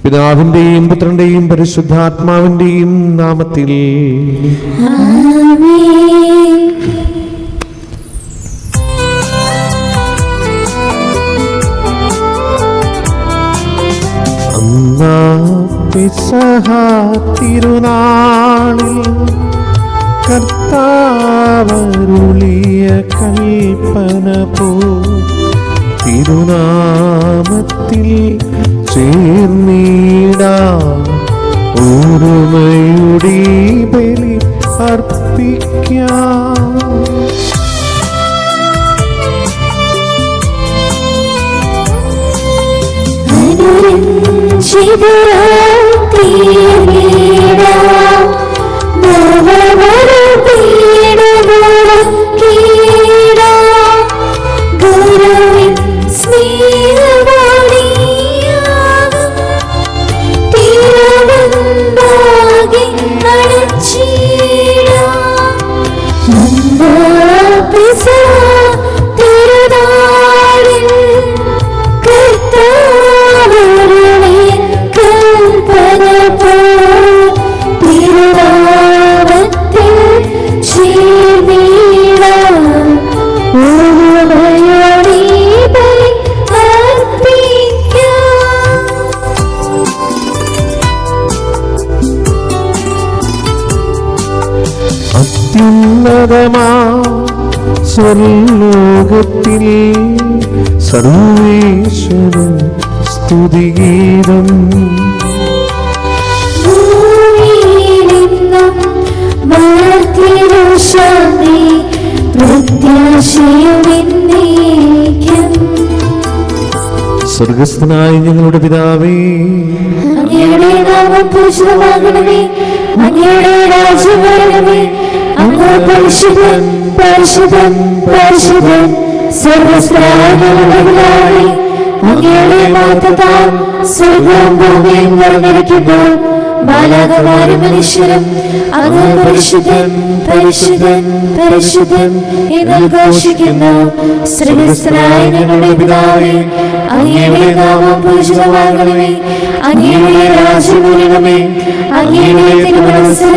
പിതാവിന്റെയും പുത്രന്റെയും പരിശുദ്ധാത്മാവിന്റെയും നാമത്തിൽ പെസഹ തിരുനാളിൽ കർത്താവരുളിയ കൽപ്പന പോ തിരുനാമത്തിൽ ചേർന്നിടാം ഒരുമയുടെ ബലി അർപ്പിക്കാം. അത്യുന്നതമാ സ്വർലോകത്തിൽ സർവേശ്വരൻ സ്തുതിഗീതം. സ്വർഗസ്ഥനായ ഞങ്ങളുടെ പിതാവേ, അങ്ങയുടെ നാമം പൂജിതമാകണമേ, അങ്ങയുടെ രാജ്യം വരണമേ, അങ്ങ് പരിശുദ്ധൻ പരിശുദ്ധൻ പരിശുദ്ധൻ സ്വർഗ്ഗസ്ഥനായ ഞങ്ങളുടെ പിതാവേ, അങ്ങയുടെ നാമത്താൽ സ്വർഗ്ഗവും ഭൂമിയും നിറഞ്ഞിരിക്കുമ്പോൾ മാലാഖമാരും മനുഷ്യരും അങ്ങ് പരിശുദ്ധൻ പരിശുദ്ധൻ പരിശുദ്ധൻ എന്ന് ഘോഷിക്കുന്നു. സ്വർഗ്ഗസ്ഥനായ ഞങ്ങളുടെ പിതാവേ, അങ്ങയുടെ നാമം പൂജിതമാകണമേ, അങ്ങയുടെ രാജ്യം വരണമേ, അങ്ങയുടെ തിരുമനസ്സ്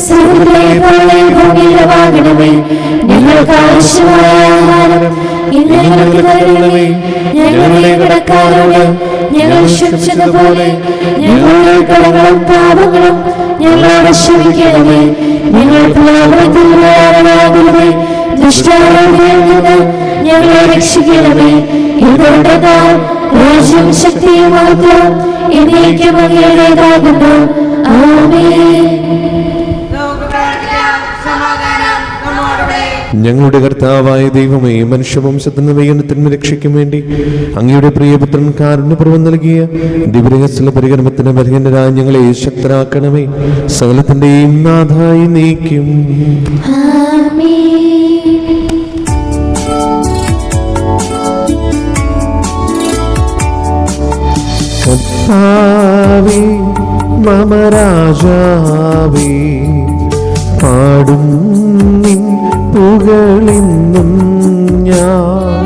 സ്വർഗ്ഗത്തിലെ പോലെ ഭൂമിയിലുമാകണമേ. ഞങ്ങൾക്ക് ആവശ്യമായ ആഹാരം ഇന്ന് ഞങ്ങൾക്ക് തരണമേ. ഞങ്ങളുടെ കടക്കാരോട് ഞങ്ങൾ ക്ഷമിച്ചതുപോലെ ഞങ്ങളുടെ കടങ്ങളും പാപങ്ങളും ഞങ്ങളോട് ക്ഷമിക്കണമേ. ഞങ്ങൾ പാപത്തിലാകരുതേ, ദുഷ്ടാരൂപിയിൽ നിന്ന് ഞങ്ങളെ രക്ഷിക്കണമേ. ഇതുകൊണ്ടെന്നാൽ രാജ്യവും ശക്തിയും മഹത്വവും എന്നേക്കും അങ്ങയുടേതാകുന്നു. ആമേൻ. ഞങ്ങളുടെ കർത്താവായ ദൈവമേ, മനുഷ്യവംശത്തിന് വൈകനത്തിന് രക്ഷയ്ക്കും വേണ്ടി അങ്ങയുടെ പ്രിയപുത്രൻ കാരുണ്യപൂർവ്വം നൽകിയ ദിവ്യരഹസ്യ പരികർമ്മത്തിന് ബലഹീനരായ ഞങ്ങളെ ശക്തരാക്കണമേ. സകലത്തിന്റെയും നാഥായി നീക്കും. കർത്താവേ മമ രാജാവേ, പാടും നിൻ പുകഴെന്നും ഞാൻ.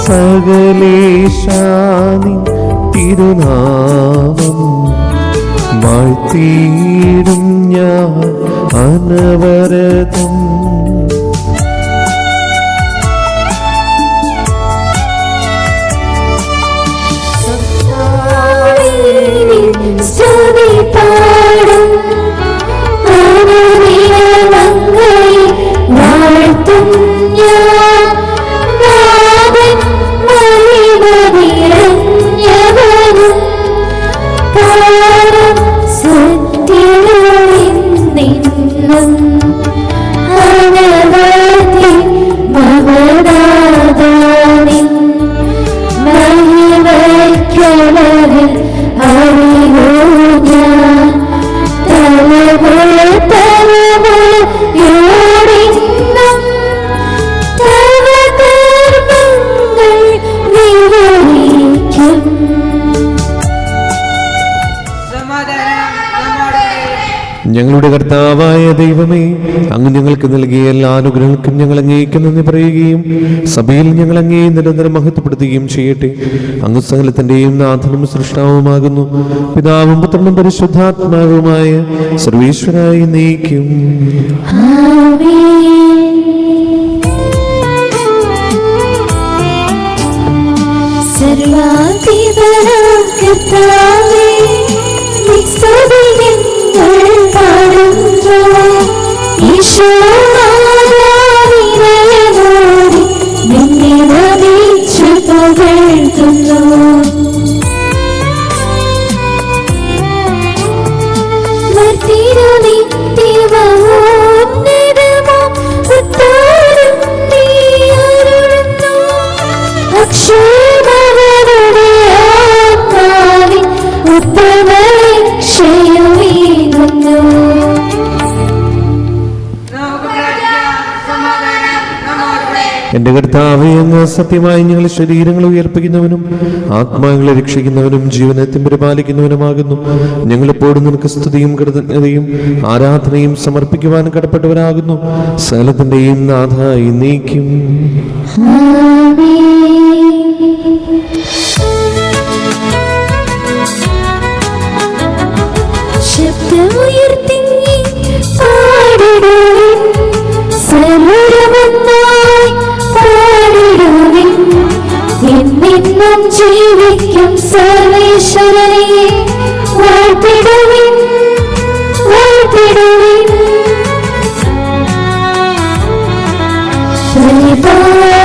സകലേശാനി തിരുനാമം വാഴ്ത്തിയിടും ഞാൻ അനവരതം. ഞങ്ങളുടെ കർത്താവായ ദൈവമേ, അങ്ങ് ഞങ്ങൾക്ക് നൽകിയ എല്ലാ അനുഗ്രഹങ്ങൾക്കും ഞങ്ങൾ അങ്ങേക്ക് നന്ദി പറയുകയും സഭയിൽ ഞങ്ങൾ അങ്ങേ നിരന്തരം മഹത്വപ്പെടുത്തുകയും ചെയ്യട്ടെ. അങ്ങ് സകലത്തിന്റെയും നാഥനും സൃഷ്ടാവുമാകുന്നു. പിതാവും പുത്രനും പരിശുദ്ധാത്മാവുമായ സർവേശ്വരായി നീക്കും. എന്റെ കർത്താവേ, അങ്ങ് സത്യമായി ഞങ്ങളുടെ ശരീരങ്ങളെ ഉയർപ്പിക്കുന്നവനും ആത്മാക്കളെ രക്ഷിക്കുന്നവനും ജീവനത്തെ പരിപാലിക്കുന്നവനുമാകുന്നു. ഞങ്ങളെപ്പോഴും നിനക്ക് സ്തുതിയും കൃതജ്ഞതയും ആരാധനയും സമർപ്പിക്കുവാൻ കടപ്പെട്ടവരാകുന്നു. സകലത്തിന്റെയും നാഥായി നീക്കും. ജീവിക്കും സർവേശ്വരനെ വാഴ്ത്തിടുവിൻ, വാഴ്ത്തിടുവിൻ.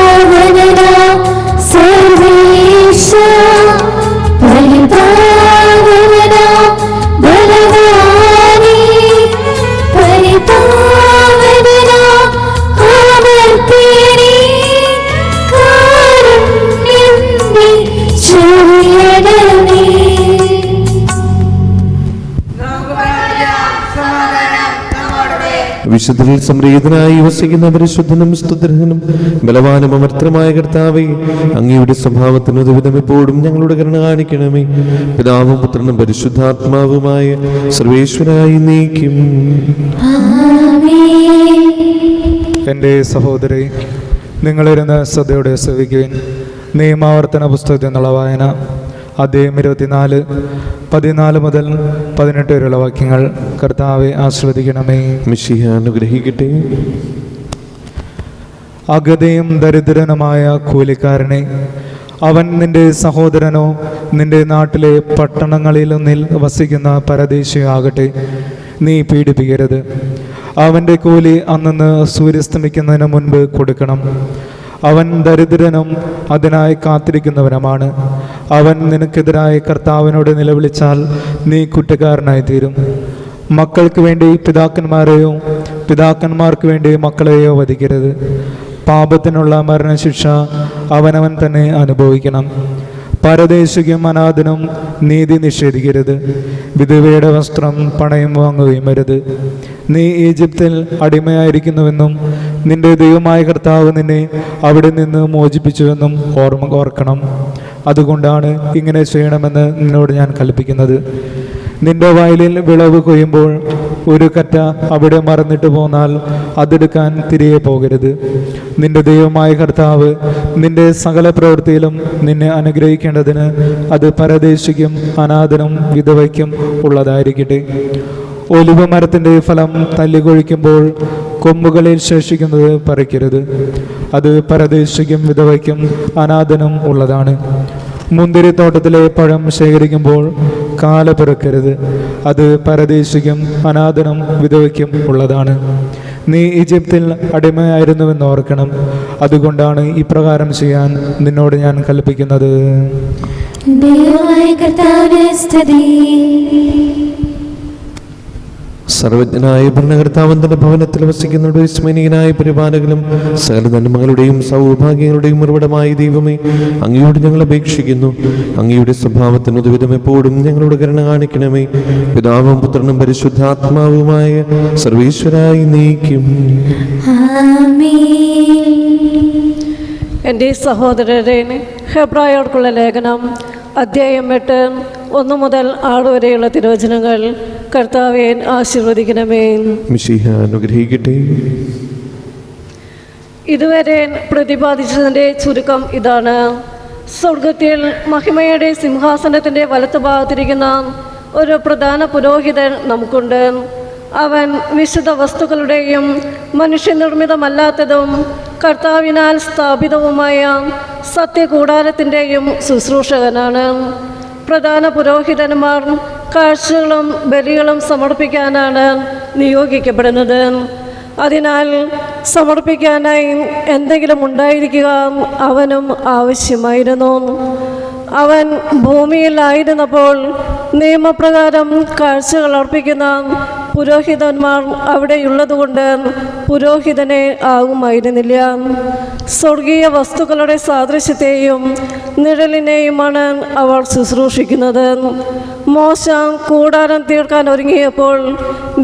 പരിപാവനനാം സർവേശ, പരിപാവനനാം ബലവാനേ, പരിപാവനനാം അമർത്യനേ, വിശുദ്ധരിൽ സംപ്രീതനായി വസിക്കുന്ന പരിശുദ്ധനും സ്തുത്യർഹനും ബലവാനും അമർത്തനുമായ കർത്താവേ, അങ്ങയുടെ സ്വഭാവത്തിന് ഉദവിധം എപ്പോഴും ഞങ്ങളുടെ കരുണ കാണിക്കണമേ. പിതാവും പുത്രനും പരിശുദ്ധാത്മാവുമായ സർവേശ്വരായി നീക്കും. എൻ്റെ സഹോദരി, നിങ്ങളിരുന്ന് ശ്രദ്ധയോടെ ശ്രവിക്കുവിൻ. നിയമാവർത്തന പുസ്തകത്തിൽ നിന്നുള്ള വായന അധ്യായം 24, 14 മുതൽ 18 വരെയുള്ള വാക്യങ്ങൾ. കർത്താവെ ആസ്വദിക്കണമേ. മിശിഹ അനുഗ്രഹിക്കട്ടെ. അഗതിയും ദരിദ്രനുമായ കൂലിക്കാരനെ, അവൻ നിന്റെ സഹോദരനോ നിന്റെ നാട്ടിലെ പട്ടണങ്ങളിലൊന്നിൽ വസിക്കുന്ന പരദേശിയാകട്ടെ, നീ പീഡിപ്പിക്കരുത്. അവൻ്റെ കൂലി അന്നന്ന് സൂര്യസ്തമിക്കുന്നതിന് മുൻപ് കൊടുക്കണം. അവൻ ദരിദ്രനും അതിനായി കാത്തിരിക്കുന്നവനുമാണ്. അവൻ നിനക്കെതിരായി കർത്താവിനോട് നിലവിളിച്ചാൽ നീ കുറ്റക്കാരനായി തീരും. മക്കൾക്ക് വേണ്ടി പിതാക്കന്മാരെയോ പിതാക്കന്മാർക്ക് വേണ്ടി മക്കളെയോ വധിക്കരുത്. പാപത്തിനുള്ള മരണശിക്ഷ അവനവൻ തന്നെ അനുഭവിക്കണം. പരദേശിക്കും അനാഥനും നീതി നിഷേധിക്കരുത്. വിധവയുടെ വസ്ത്രം പണയം വാങ്ങുകയും അരുത്. നീ ഈജിപ്തിൽ അടിമയായിരിക്കുന്നുവെന്നും നിന്റെ ദൈവമായ കർത്താവ് നിന്നെ അവിടെ നിന്ന് മോചിപ്പിച്ചുവെന്നും ഓർക്കണം. അതുകൊണ്ടാണ് ഇങ്ങനെ ചെയ്യണമെന്ന് നിന്നോട് ഞാൻ കൽപ്പിക്കുന്നത്. നിന്റെ വയലിൽ വിളവ് കൊയ്യുമ്പോൾ ഒരു കറ്റ അവിടെ മറന്നിട്ട് പോന്നാൽ അതെടുക്കാൻ തിരികെ പോകരുത്. നിന്റെ ദൈവമായ കർത്താവ് നിന്റെ സകല പ്രവൃത്തിയിലും നിന്നെ അനുഗ്രഹിക്കേണ്ടതിന് അത് പരദേശിക്കും അനാഥനും വിധവയ്ക്കും ഉള്ളതായിരിക്കട്ടെ. ഒലിവ് മരത്തിൻ്റെ ഫലം തല്ലികൊഴിക്കുമ്പോൾ കൊമ്പുകളിൽ ശേഷിക്കുന്നത് പറിക്കരുത്. അത് പരദേശിക്കും വിധവയ്ക്കും അനാഥനും ഉള്ളതാണ്. മുന്തിരിത്തോട്ടത്തിലെ പഴം ശേഖരിക്കുമ്പോൾ കാല പിറക്കരുത്. അത് പരദേശിക്കും അനാഥനും വിധവയ്ക്കും ഉള്ളതാണ്. നീ ഈജിപ്തിൽ അടിമയായിരുന്നുവെന്ന് ഓർക്കണം. അതുകൊണ്ടാണ് ഇപ്രകാരം ചെയ്യാൻ നിന്നോട് ഞാൻ കൽപ്പിക്കുന്നത്. സർവജ്ഞനായ ഭരണകർത്താവൻ തന്റെ ഭവനത്തിൽ വസിക്കുന്ന വിസ്മയനീയനായ പരിപാലകനും സകല നന്മകളുടെയും സൗഭാഗ്യങ്ങളുടെയും ഉറവിടമായ ദൈവമേ, അങ്ങയോട് ഞങ്ങൾ അപേക്ഷിക്കുന്നു. അങ്ങയുടെ സ്വഭാവത്തിന് ഉദവിധം എപ്പോഴും ഞങ്ങളോട് കരുണ കാണിക്കണമേ. പിതാവും പുത്രനും പരിശുദ്ധാത്മാവുമായ സർവേശ്വരായി നീക്കും. എൻ്റെ സഹോദരരെ, ഹെബ്രായർക്കുള്ള ലേഖനം അധ്യായം 8 1 മുതൽ 6 വരെയുള്ള തിരുവചനങ്ങൾ. കർത്താവേ ആശീർവദിക്കണമേ. മിശിഹ അനുഗ്രഹിക്കട്ടെ. ഇതുവരെ പ്രതിപാദിച്ചതിൻ്റെ ചുരുക്കം ഇതാണ്. സ്വർഗത്തിൽ മഹിമയുടെ സിംഹാസനത്തിൻ്റെ വലത്തുഭാഗത്തിരിക്കുന്ന ഒരു പ്രധാന പുരോഹിതൻ നമുക്കുണ്ട്. അവൻ വിശുദ്ധ വസ്തുക്കളുടെയും മനുഷ്യനിർമ്മിതമല്ലാത്തതും കർത്താവിനാൽ സ്ഥാപിതവുമായ സത്യകൂടാരത്തിൻ്റെയും ശുശ്രൂഷകനാണ്. പ്രധാന പുരോഹിതന്മാർ കാഴ്ചകളും ബലികളും സമർപ്പിക്കാനാണ് നിയോഗിക്കപ്പെടുന്നത്. അതിനാൽ സമർപ്പിക്കാനായി എന്തെങ്കിലും ഉണ്ടായിരിക്കുക അവനും ആവശ്യമായിരുന്നു. അവൻ ഭൂമിയിലായിരുന്നപ്പോൾ നിയമപ്രകാരം കാഴ്ചകൾ അർപ്പിക്കുന്ന പുരോഹിതന്മാർ അവിടെയുള്ളതുകൊണ്ട് പുരോഹിതനെ ആകുമായിരുന്നില്ല. സ്വർഗീയ വസ്തുക്കളുടെ സാദൃശ്യത്തെയും നിഴലിനെയുമാണ് അവർ ശുശ്രൂഷിക്കുന്നത്. മോശ കൂടാരം തീർക്കാൻ ഒരുങ്ങിയപ്പോൾ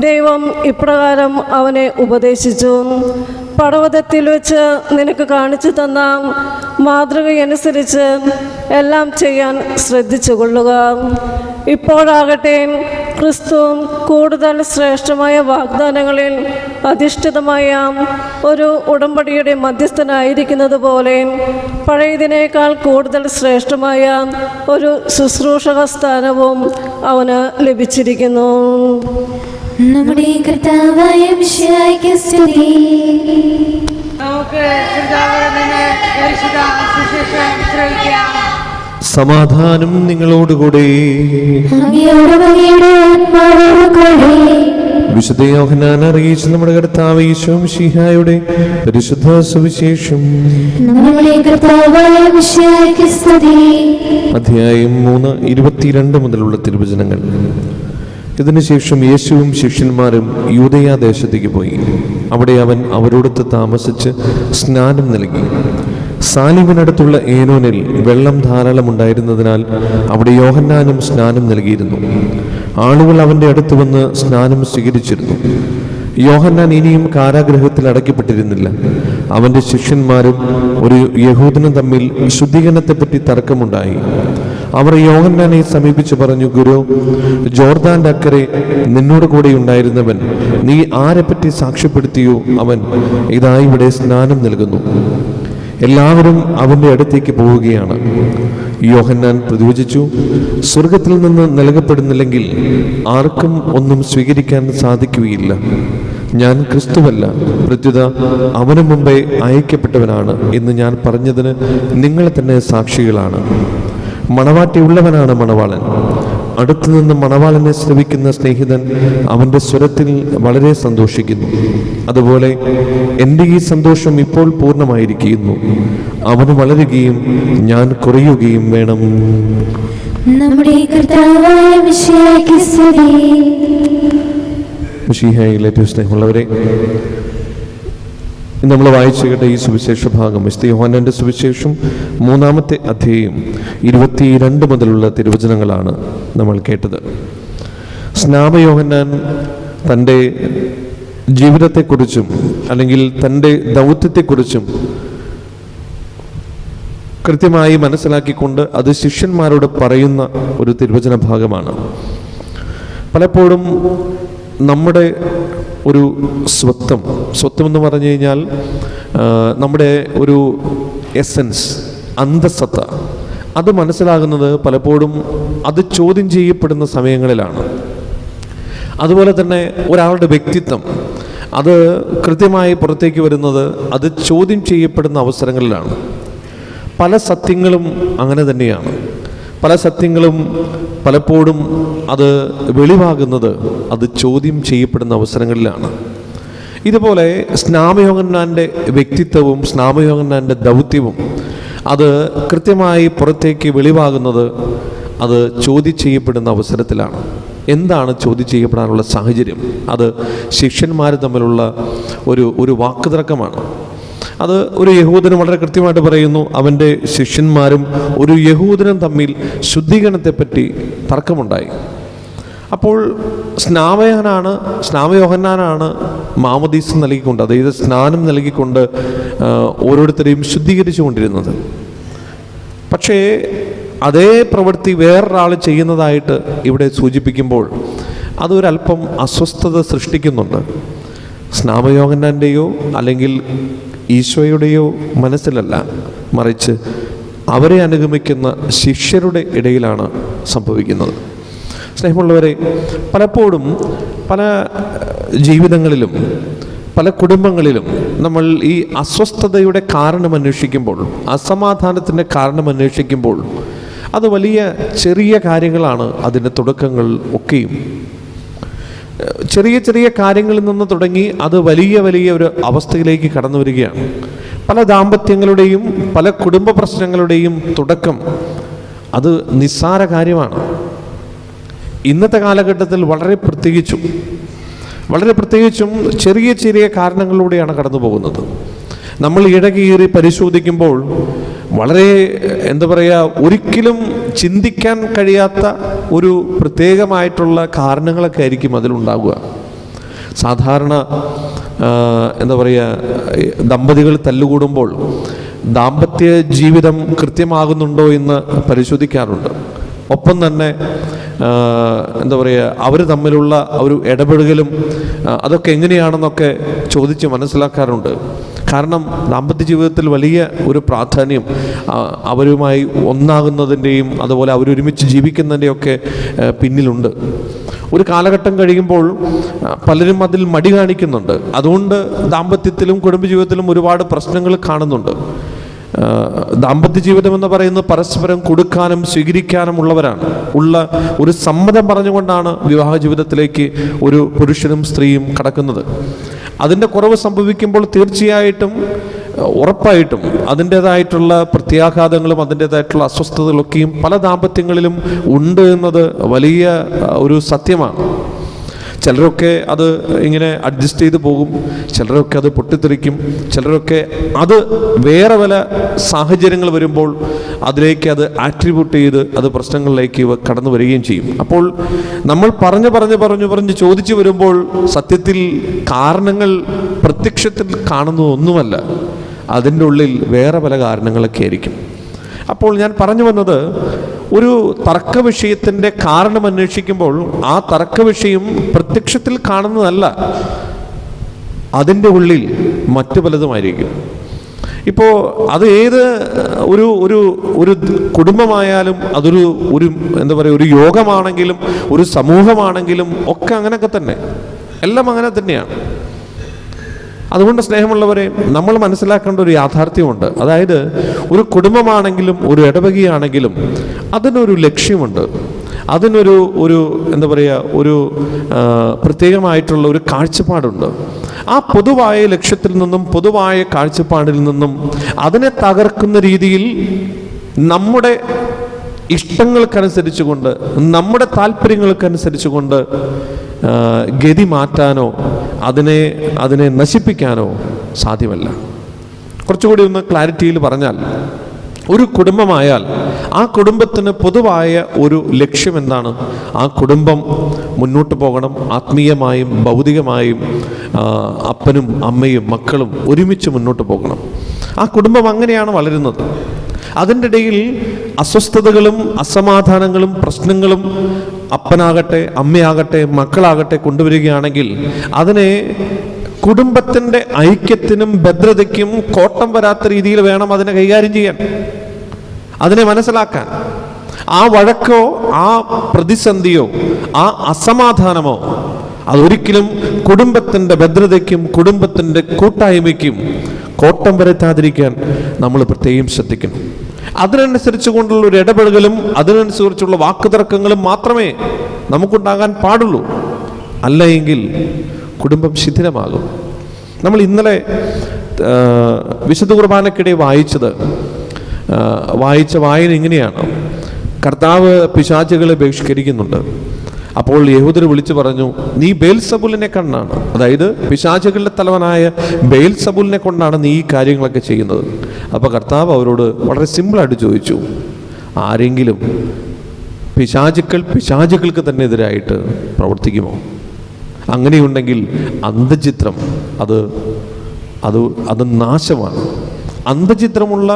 ദൈവം ഇപ്രകാരം അവനെ ഉപദേശിച്ചു: പർവ്വതത്തിൽ വെച്ച് നിനക്ക് കാണിച്ചു തന്ന മാതൃകയനുസരിച്ച് എല്ലാം ചെയ്യാൻ ശ്രദ്ധിച്ചു കൊള്ളുക. ഇപ്പോഴാകട്ടെ ക്രിസ്തു കൂടുതൽ ശ്രേഷ്ഠമായ വാഗ്ദാനങ്ങളിൽ അധിഷ്ഠിതമായ ഒരു ഉടമ്പടിയുടെ മധ്യസ്ഥനായിരിക്കുന്നത് പോലെ പഴയതിനേക്കാൾ കൂടുതൽ ശ്രേഷ്ഠമായ ഒരു ശുശ്രൂഷക സ്ഥാനവും അവന് ലഭിച്ചിരിക്കുന്നു. നമ്മുടെ കർത്താവായ മിശിഹായ്ക്ക് സ്തുതി. നമുക്ക് സമാധാനം നിങ്ങളോടുകൂടെ. വിശുദ്ധ യോഹന്നാൻ അറിയിച്ച നമ്മുടെ കർത്താവ് യേശു മിശിഹായുടെ പരിശുദ്ധ സുവിശേഷം. അധ്യായം 3 22 മുതലുള്ള തിരുവചനങ്ങൾ. ഇതിനുശേഷം യേശുവും ശിഷ്യന്മാരും യൂദയാ ദേശത്തേക്ക് പോയി. അവിടെ അവൻ അവരോടൊത്ത് താമസിച്ച് സ്നാനം നൽകി. സാലിമിനടുത്തുള്ള ഏനോനിൽ വെള്ളം ധാരാളം ഉണ്ടായിരുന്നതിനാൽ അവിടെ യോഹന്നാനും സ്നാനം നൽകിയിരുന്നു. ആളുകൾ അവൻ്റെ അടുത്ത് വന്ന് സ്നാനം സ്വീകരിച്ചിരുന്നു. യോഹന്നാൻ ഇനിയും കാരാഗൃഹത്തിൽ അടയ്ക്കപ്പെട്ടിരുന്നില്ല. അവൻ്റെ ശിഷ്യന്മാരും ഒരു യഹൂദനും തമ്മിൽ ശുദ്ധീകരണത്തെപ്പറ്റി തർക്കമുണ്ടായി. അവർ യോഹന്നാനെ സമീപിച്ച് പറഞ്ഞു: ഗുരു, ജോർദാന്റെ അക്കരെ നിന്നോട് കൂടെ ഉണ്ടായിരുന്നവൻ നീ ആരെപ്പറ്റി സാക്ഷ്യപ്പെടുത്തിയോ അവൻ ഇതാ ഇവിടെ സ്നാനം നൽകുന്നു. എല്ലാവരും അവൻ്റെ അടുത്തേക്ക് പോവുകയാണ്. യോഹന്നാൻ പ്രതിവചിച്ചു: സ്വർഗത്തിൽ നിന്ന് നൽകപ്പെടുന്നില്ലെങ്കിൽ ആർക്കും ഒന്നും സ്വീകരിക്കാൻ സാധിക്കുകയില്ല. ഞാൻ ക്രിസ്തുവല്ല, പ്രത്യുത അവനു മുമ്പേ അയക്കപ്പെട്ടവനാണ് എന്ന് ഞാൻ പറഞ്ഞതിന് നിങ്ങൾ തന്നെ സാക്ഷികളാണ്. മണവാട്ടിയുള്ളവനാണ് മണവാളൻ. അടുത്തുനിന്ന് മണവാളനെ ശ്രവിക്കുന്ന സ്നേഹിതൻ അവൻ്റെ സ്വരത്തിൽ വളരെ സന്തോഷിക്കുന്നു. അതുപോലെ എൻ്റെ ഈ സന്തോഷം ഇപ്പോൾ പൂർണ്ണമായിരിക്കുന്നു. അവന് വളരുകയും ഞാൻ കുറയുകയും വേണം. നമ്മുടെ കർത്താവായ മിശിഹായ്ക്ക് സ്തുതി. മിശിഹായിൽ ഏറ്റവും സ്നേഹമുള്ളവരെ, നമ്മൾ വായിച്ചു കേട്ട ഈ സുവിശേഷ ഭാഗം വിശുദ്ധ യോഹന്നാന്റെ സുവിശേഷം 3-ാമത്തെ അധ്യായം 22 മുതലുള്ള തിരുവചനങ്ങളാണ് നമ്മൾ കേട്ടത്. സ്നാപക തൻ്റെ ജീവിതത്തെക്കുറിച്ചും അല്ലെങ്കിൽ തൻ്റെ ദൗത്യത്തെക്കുറിച്ചും കൃത്യമായി മനസ്സിലാക്കിക്കൊണ്ട് അത് ശിഷ്യന്മാരോട് പറയുന്ന ഒരു തിരുവചന ഭാഗമാണ്. പലപ്പോഴും നമ്മുടെ ഒരു സ്വത്വം എന്ന് പറഞ്ഞു കഴിഞ്ഞാൽ നമ്മുടെ ഒരു എസൻസ്, അന്തസത്ത, അത് മനസ്സിലാകുന്നത് പലപ്പോഴും അത് ചോദ്യം ചെയ്യപ്പെടുന്ന സമയങ്ങളിലാണ്. അതുപോലെ തന്നെ ഒരാളുടെ വ്യക്തിത്വം അത് കൃത്യമായി പുറത്തേക്ക് വരുന്നത് അത് ചോദ്യം ചെയ്യപ്പെടുന്ന അവസരങ്ങളിലാണ്. പല സത്യങ്ങളും അങ്ങനെ തന്നെയാണ്. പല സത്യങ്ങളും പലപ്പോഴും അത് വെളിവാകുന്നത് അത് ചോദ്യം ചെയ്യപ്പെടുന്ന അവസരങ്ങളിലാണ്. ഇതുപോലെ സ്നാപയോഹന്നാൻ്റെ വ്യക്തിത്വവും സ്നാപയോഹന്നാൻ്റെ ദൗത്യവും അത് കൃത്യമായി പുറത്തേക്ക് വെളിവാകുന്നത് അത് ചോദ്യം ചെയ്യപ്പെടുന്ന അവസരത്തിലാണ്. എന്താണ് ചോദ്യം ചെയ്യപ്പെടാനുള്ള സാഹചര്യം? അത് ശിഷ്യന്മാർ തമ്മിലുള്ള ഒരു വാക്കുതർക്കമാണ്. അത് ഒരു യഹൂദനും വളരെ കൃത്യമായിട്ട് പറയുന്നു. അവൻ്റെ ശിഷ്യന്മാരും ഒരു യഹൂദനും തമ്മിൽ ശുദ്ധീകരണത്തെപ്പറ്റി തർക്കമുണ്ടായി. അപ്പോൾ സ്നാപയോഹന്നാനാണ് മാമോദീസ നൽകിക്കൊണ്ട്, അതായത് സ്നാനം നൽകിക്കൊണ്ട് ഓരോരുത്തരെയും ശുദ്ധീകരിച്ചു കൊണ്ടിരുന്നത്. പക്ഷേ അതേ പ്രവൃത്തി വേറൊരാൾ ചെയ്യുന്നതായിട്ട് ഇവിടെ സൂചിപ്പിക്കുമ്പോൾ അതൊരല്പം അസ്വസ്ഥത സൃഷ്ടിക്കുന്നുണ്ട്. സ്നാപയോഹന്നാൻ്റെയോ അല്ലെങ്കിൽ ഈശോയുടെയോ മനസ്സിലല്ല, മറിച്ച് അവരെ അനുഗമിക്കുന്ന ശിഷ്യരുടെ ഇടയിലാണ് സംഭവിക്കുന്നത്. സ്നേഹമുള്ളവരെ, പലപ്പോഴും പല ജീവിതങ്ങളിലും പല കുടുംബങ്ങളിലും നമ്മൾ ഈ അസ്വസ്ഥതയുടെ കാരണം അന്വേഷിക്കുമ്പോൾ, അസമാധാനത്തിൻ്റെ കാരണം അന്വേഷിക്കുമ്പോൾ അത് വലിയ ചെറിയ കാര്യങ്ങളാണ്. അതിൻ്റെ തുടക്കങ്ങൾ ഒക്കെയും ചെറിയ ചെറിയ കാര്യങ്ങളിൽ നിന്ന് തുടങ്ങി അത് വലിയ വലിയ ഒരു അവസ്ഥയിലേക്ക് കടന്നു വരികയാണ്. പല ദാമ്പത്യങ്ങളുടെയും പല കുടുംബ പ്രശ്നങ്ങളുടെയും തുടക്കം അത് നിസ്സാര കാര്യമാണ്. ഇന്നത്തെ കാലഘട്ടത്തിൽ വളരെ പ്രത്യേകിച്ചും ചെറിയ ചെറിയ കാരണങ്ങളിലൂടെയാണ് കടന്നു പോകുന്നത്. നമ്മൾ ഇടകീറി പരിശോധിക്കുമ്പോൾ വളരെ ഒരിക്കലും ചിന്തിക്കാൻ കഴിയാത്ത ഒരു പ്രത്യേകമായിട്ടുള്ള കാരണങ്ങളൊക്കെ ആയിരിക്കും അതിലുണ്ടാകുക. സാധാരണ ദമ്പതികൾ തല്ലുകൂടുമ്പോൾ ദാമ്പത്യ ജീവിതം കൃത്യമാകുന്നുണ്ടോ എന്ന് പരിശോധിക്കാറുണ്ട്. ഒപ്പം തന്നെ അവർ തമ്മിലുള്ള ഒരു ഇടപെടലും അതൊക്കെ എങ്ങനെയാണെന്നൊക്കെ ചോദിച്ച് മനസ്സിലാക്കാറുണ്ട്. കാരണം ദാമ്പത്യ ജീവിതത്തിൽ വലിയ ഒരു പ്രാധാന്യം അവരുമായി ഒന്നാകുന്നതിൻ്റെയും അതുപോലെ അവരൊരുമിച്ച് ജീവിക്കുന്നതിൻ്റെയൊക്കെ പിന്നിലുണ്ട്. ഒരു കാലഘട്ടം കഴിയുമ്പോൾ പലരും അതിൽ മടി കാണിക്കുന്നുണ്ട്. അതുകൊണ്ട് ദാമ്പത്യത്തിലും കുടുംബജീവിതത്തിലും ഒരുപാട് പ്രശ്നങ്ങൾ കാണുന്നുണ്ട്. ദാമ്പത്യ ജീവിതം എന്ന് പറയുന്നത് പരസ്പരം കൊടുക്കാനും സ്വീകരിക്കാനും ഉള്ള ഒരു സമ്മതം പറഞ്ഞുകൊണ്ടാണ് വിവാഹ ജീവിതത്തിലേക്ക് ഒരു പുരുഷനും സ്ത്രീയും കടക്കുന്നത്. അതിൻ്റെ കുറവ് സംഭവിക്കുമ്പോൾ തീർച്ചയായിട്ടും ഉറപ്പായിട്ടും അതിൻ്റേതായിട്ടുള്ള പ്രത്യാഘാതങ്ങളും അതിൻ്റേതായിട്ടുള്ള അസ്വസ്ഥതകളൊക്കെയും പല ദാമ്പത്യങ്ങളിലും ഉണ്ട് എന്നത് വലിയ ഒരു സത്യമാണ്. ചിലരൊക്കെ അത് ഇങ്ങനെ അഡ്ജസ്റ്റ് ചെയ്ത് പോകും, ചിലരൊക്കെ അത് പൊട്ടിത്തെറിക്കും, ചിലരൊക്കെ അത് വേറെ പല സാഹചര്യങ്ങൾ വരുമ്പോൾ അതിലേക്ക് അത് ആട്രിബ്യൂട്ട് ചെയ്ത് അത് പ്രശ്നങ്ങളിലേക്ക് കടന്നു വരികയും ചെയ്യും. അപ്പോൾ നമ്മൾ പറഞ്ഞ് ചോദിച്ചു വരുമ്പോൾ സത്യത്തിൽ കാരണങ്ങൾ പ്രത്യക്ഷത്തിൽ കാണുന്നതൊന്നുമല്ല, അതിൻ്റെ ഉള്ളിൽ വേറെ പല കാരണങ്ങളൊക്കെ ആയിരിക്കും. അപ്പോൾ ഞാൻ പറഞ്ഞു വന്നത്, ഒരു തർക്ക വിഷയത്തിൻ്റെ കാരണം അന്വേഷിക്കുമ്പോൾ ആ തർക്ക വിഷയം പ്രത്യക്ഷത്തിൽ കാണുന്നതല്ല, അതിൻ്റെ ഉള്ളിൽ മറ്റു പലതുമായിരിക്കും. ഇപ്പോൾ അത് ഏത് ഒരു കുടുംബമായാലും അതൊരു ഒരു യോഗമാണെങ്കിലും ഒരു സമൂഹമാണെങ്കിലും ഒക്കെ അങ്ങനെയൊക്കെ തന്നെ, എല്ലാം അങ്ങനെ തന്നെയാണ്. അതുകൊണ്ട് സ്നേഹമുള്ളവരെ, നമ്മൾ മനസ്സിലാക്കേണ്ട ഒരു യാഥാർത്ഥ്യമുണ്ട്. അതായത് ഒരു കുടുംബമാണെങ്കിലും ഒരു ഇടവകയാണെങ്കിലും അതിനൊരു ലക്ഷ്യമുണ്ട്, അതിനൊരു ഒരു പ്രത്യേകമായിട്ടുള്ള ഒരു കാഴ്ചപ്പാടുണ്ട്. ആ പൊതുവായ ലക്ഷ്യത്തിൽ നിന്നും പൊതുവായ കാഴ്ചപ്പാടിൽ നിന്നും അതിനെ തകർക്കുന്ന രീതിയിൽ നമ്മുടെ ഇഷ്ടങ്ങൾക്കനുസരിച്ചുകൊണ്ട് നമ്മുടെ താല്പര്യങ്ങൾക്കനുസരിച്ചുകൊണ്ട് ഗതി മാറ്റാനോ അതിനെ നശിപ്പിക്കാനോ സാധ്യമല്ല. കുറച്ചുകൂടി ഒന്ന് ക്ലാരിറ്റിയിൽ പറഞ്ഞാൽ, ഒരു കുടുംബമായാൽ ആ കുടുംബത്തിന് പൊതുവായ ഒരു ലക്ഷ്യം എന്താണ്? ആ കുടുംബം മുന്നോട്ട് പോകണം, ആത്മീയമായും ഭൗതികമായും അപ്പനും അമ്മയും മക്കളും ഒരുമിച്ച് മുന്നോട്ട് പോകണം. ആ കുടുംബം അങ്ങനെയാണ് വളരുന്നത്. അതിൻ്റെ ഇടയിൽ അസ്വസ്ഥതകളും അസമാധാനങ്ങളും പ്രശ്നങ്ങളും അപ്പനാകട്ടെ അമ്മയാകട്ടെ മക്കളാകട്ടെ കൊണ്ടുവരികയാണെങ്കിൽ അതിനെ കുടുംബത്തിൻ്റെ ഐക്യത്തിനും ഭദ്രതയ്ക്കും കോട്ടം വരാത്ത രീതിയിൽ വേണം അതിനെ കൈകാര്യം ചെയ്യാൻ, അതിനെ മനസ്സിലാക്കാൻ. ആ വഴക്കോ ആ പ്രതിസന്ധിയോ ആ അസമാധാനമോ അതൊരിക്കലും കുടുംബത്തിൻ്റെ ഭദ്രതയ്ക്കും കുടുംബത്തിൻ്റെ കൂട്ടായ്മയ്ക്കും കോട്ടം വരുത്താതിരിക്കാൻ നമ്മൾ പ്രത്യേകം ശ്രദ്ധിക്കണം. അതിനനുസരിച്ച് കൊണ്ടുള്ള ഒരു ഇടപെടലും അതിനനുസരിച്ചുള്ള വാക്കുതർക്കങ്ങളും മാത്രമേ നമുക്കുണ്ടാകാൻ പാടുള്ളൂ. അല്ലെങ്കിൽ കുടുംബം ശിഥിലമാകും. നമ്മൾ ഇന്നലെ വിശുദ്ധ കുർബാനയ്ക്കിടെ വായിച്ച വായന ഇങ്ങനെയാണ്: കർത്താവ് പിശാചുകളെ ബഹിഷ്കരിക്കുന്നുണ്ട്. അപ്പോൾ യഹൂദർ വിളിച്ചു പറഞ്ഞു, നീ ബേൽസബൂലിനെ കണ്ടാണ്, അതായത് പിശാചുകളുടെ തലവനായ ബേൽസബൂലിനെ കൊണ്ടാണ് നീ ഈ കാര്യങ്ങളൊക്കെ ചെയ്യുന്നത്. അപ്പോൾ കർത്താവ് അവരോട് വളരെ സിമ്പിളായിട്ട് ചോദിച്ചു, ആരെങ്കിലും പിശാചുക്കൾക്ക് തന്നെ എതിരായിട്ട് പ്രവർത്തിക്കുമോ? അങ്ങനെയുണ്ടെങ്കിൽ അന്തചിത്രം അത് നാശമാണ്. അന്തചിത്രമുള്ള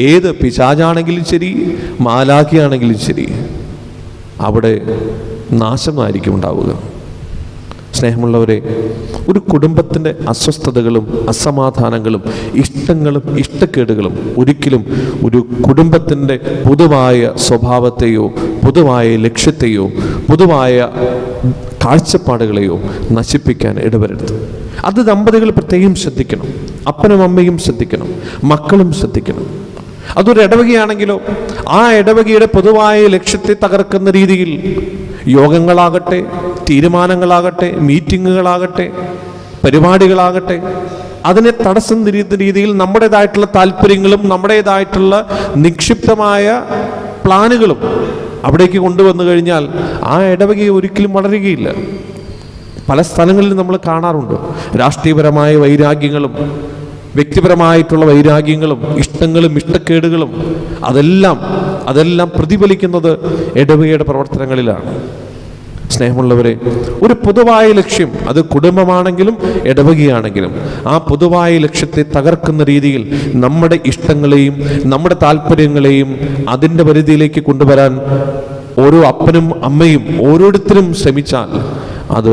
ഏത് പിശാചാണെങ്കിലും ശരി, മാലാഖിയാണെങ്കിലും ശരി, അവിടെ നാശമായിരിക്കും ഉണ്ടാവുക. സ്നേഹമുള്ളവരെ, ഒരു കുടുംബത്തിൻ്റെ അസ്വസ്ഥതകളും അസമാധാനങ്ങളും ഇഷ്ടങ്ങളും ഇഷ്ടക്കേടുകളും ഒരിക്കലും ഒരു കുടുംബത്തിൻ്റെ പൊതുവായ സ്വഭാവത്തെയോ പൊതുവായ ലക്ഷ്യത്തെയോ പൊതുവായ കാഴ്ചപ്പാടുകളെയോ നശിപ്പിക്കാൻ ഇടവരരുത്. അത് ദമ്പതികൾ പ്രത്യേകം ശ്രദ്ധിക്കണം, അപ്പനും അമ്മയും ശ്രദ്ധിക്കണം, മക്കളും ശ്രദ്ധിക്കണം. അതൊരു ഇടവകയാണെങ്കിലോ ആ ഇടവകയുടെ പൊതുവായ ലക്ഷ്യത്തെ തകർക്കുന്ന രീതിയിൽ യോഗങ്ങളാകട്ടെ, തീരുമാനങ്ങളാകട്ടെ, മീറ്റിങ്ങുകളാകട്ടെ, പരിപാടികളാകട്ടെ, അതിനെ തടസ്സം തിരിയുന്ന രീതിയിൽ നമ്മുടേതായിട്ടുള്ള താല്പര്യങ്ങളും നമ്മുടേതായിട്ടുള്ള നിക്ഷിപ്തമായ പ്ലാനുകളും അവിടേക്ക് കൊണ്ടുവന്നു കഴിഞ്ഞാൽ ആ ഇടവകയെ ഒരിക്കലും വളരുകയില്ല. പല സ്ഥലങ്ങളിലും നമ്മൾ കാണാറുണ്ട് രാഷ്ട്രീയപരമായ വൈരാഗ്യങ്ങളും വ്യക്തിപരമായിട്ടുള്ള വൈരാഗ്യങ്ങളും ഇഷ്ടങ്ങളും ഇഷ്ടക്കേടുകളും അതെല്ലാം പ്രതിഫലിക്കുന്നത് ഇടവകയുടെ പ്രവർത്തനങ്ങളിലാണ്. സ്നേഹമുള്ളവരെ, ഒരു പൊതുവായ ലക്ഷ്യം, അത് കുടുംബമാണെങ്കിലും ഇടവകയാണെങ്കിലും, ആ പൊതുവായ ലക്ഷ്യത്തെ തകർക്കുന്ന രീതിയിൽ നമ്മുടെ ഇഷ്ടങ്ങളെയും നമ്മുടെ താല്പര്യങ്ങളെയും അതിൻ്റെ പരിധിയിലേക്ക് കൊണ്ടുവരാൻ ഓരോ അപ്പനും അമ്മയും ഓരോരുത്തരും ശ്രമിച്ചാൽ അത്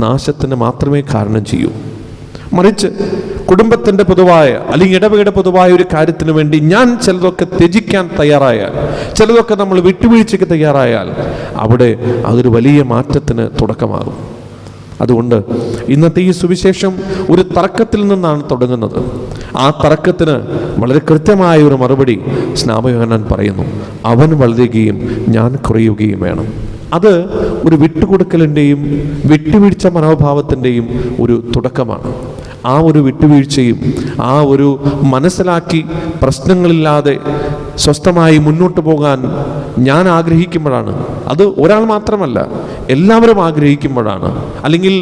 നാശത്തിന് മാത്രമേ കാരണം ചെയ്യൂ. മറിച്ച് കുടുംബത്തിൻ്റെ പൊതുവായ അല്ലെങ്കിൽ ഇടവകയുടെ പൊതുവായ ഒരു കാര്യത്തിന് വേണ്ടി ഞാൻ ചിലതൊക്കെ ത്യജിക്കാൻ തയ്യാറായാൽ, ചിലതൊക്കെ നമ്മൾ വിട്ടുവീഴ്ചയ്ക്ക് തയ്യാറായാൽ അവിടെ അതൊരു വലിയ മാറ്റത്തിന് തുടക്കമാകും. അതുകൊണ്ട് ഇന്നത്തെ ഈ സുവിശേഷം ഒരു തർക്കത്തിൽ നിന്നാണ് തുടങ്ങുന്നത്. ആ തർക്കത്തിന് വളരെ കൃത്യമായ ഒരു മറുപടി സ്നാപയോഹന്നാൻ പറയുന്നു. അവൻ വളരുകയും ഞാൻ കുറയുകയും വേണം. അത് ഒരു വിട്ടുകൊടുക്കലിൻ്റെയും വിട്ടുവീഴ്ച മനോഭാവത്തിൻ്റെയും ഒരു തുടക്കമാണ്. ആ ഒരു വിട്ടുവീഴ്ചയും ആ ഒരു മനസ്സിലാക്കി പ്രശ്നങ്ങളില്ലാതെ സ്വസ്ഥമായി മുന്നോട്ട് പോകാൻ ഞാൻ ആഗ്രഹിക്കുമ്പോഴാണ്, അത് ഒരാൾ മാത്രമല്ല എല്ലാവരും ആഗ്രഹിക്കുമ്പോഴാണ്, അല്ലെങ്കിൽ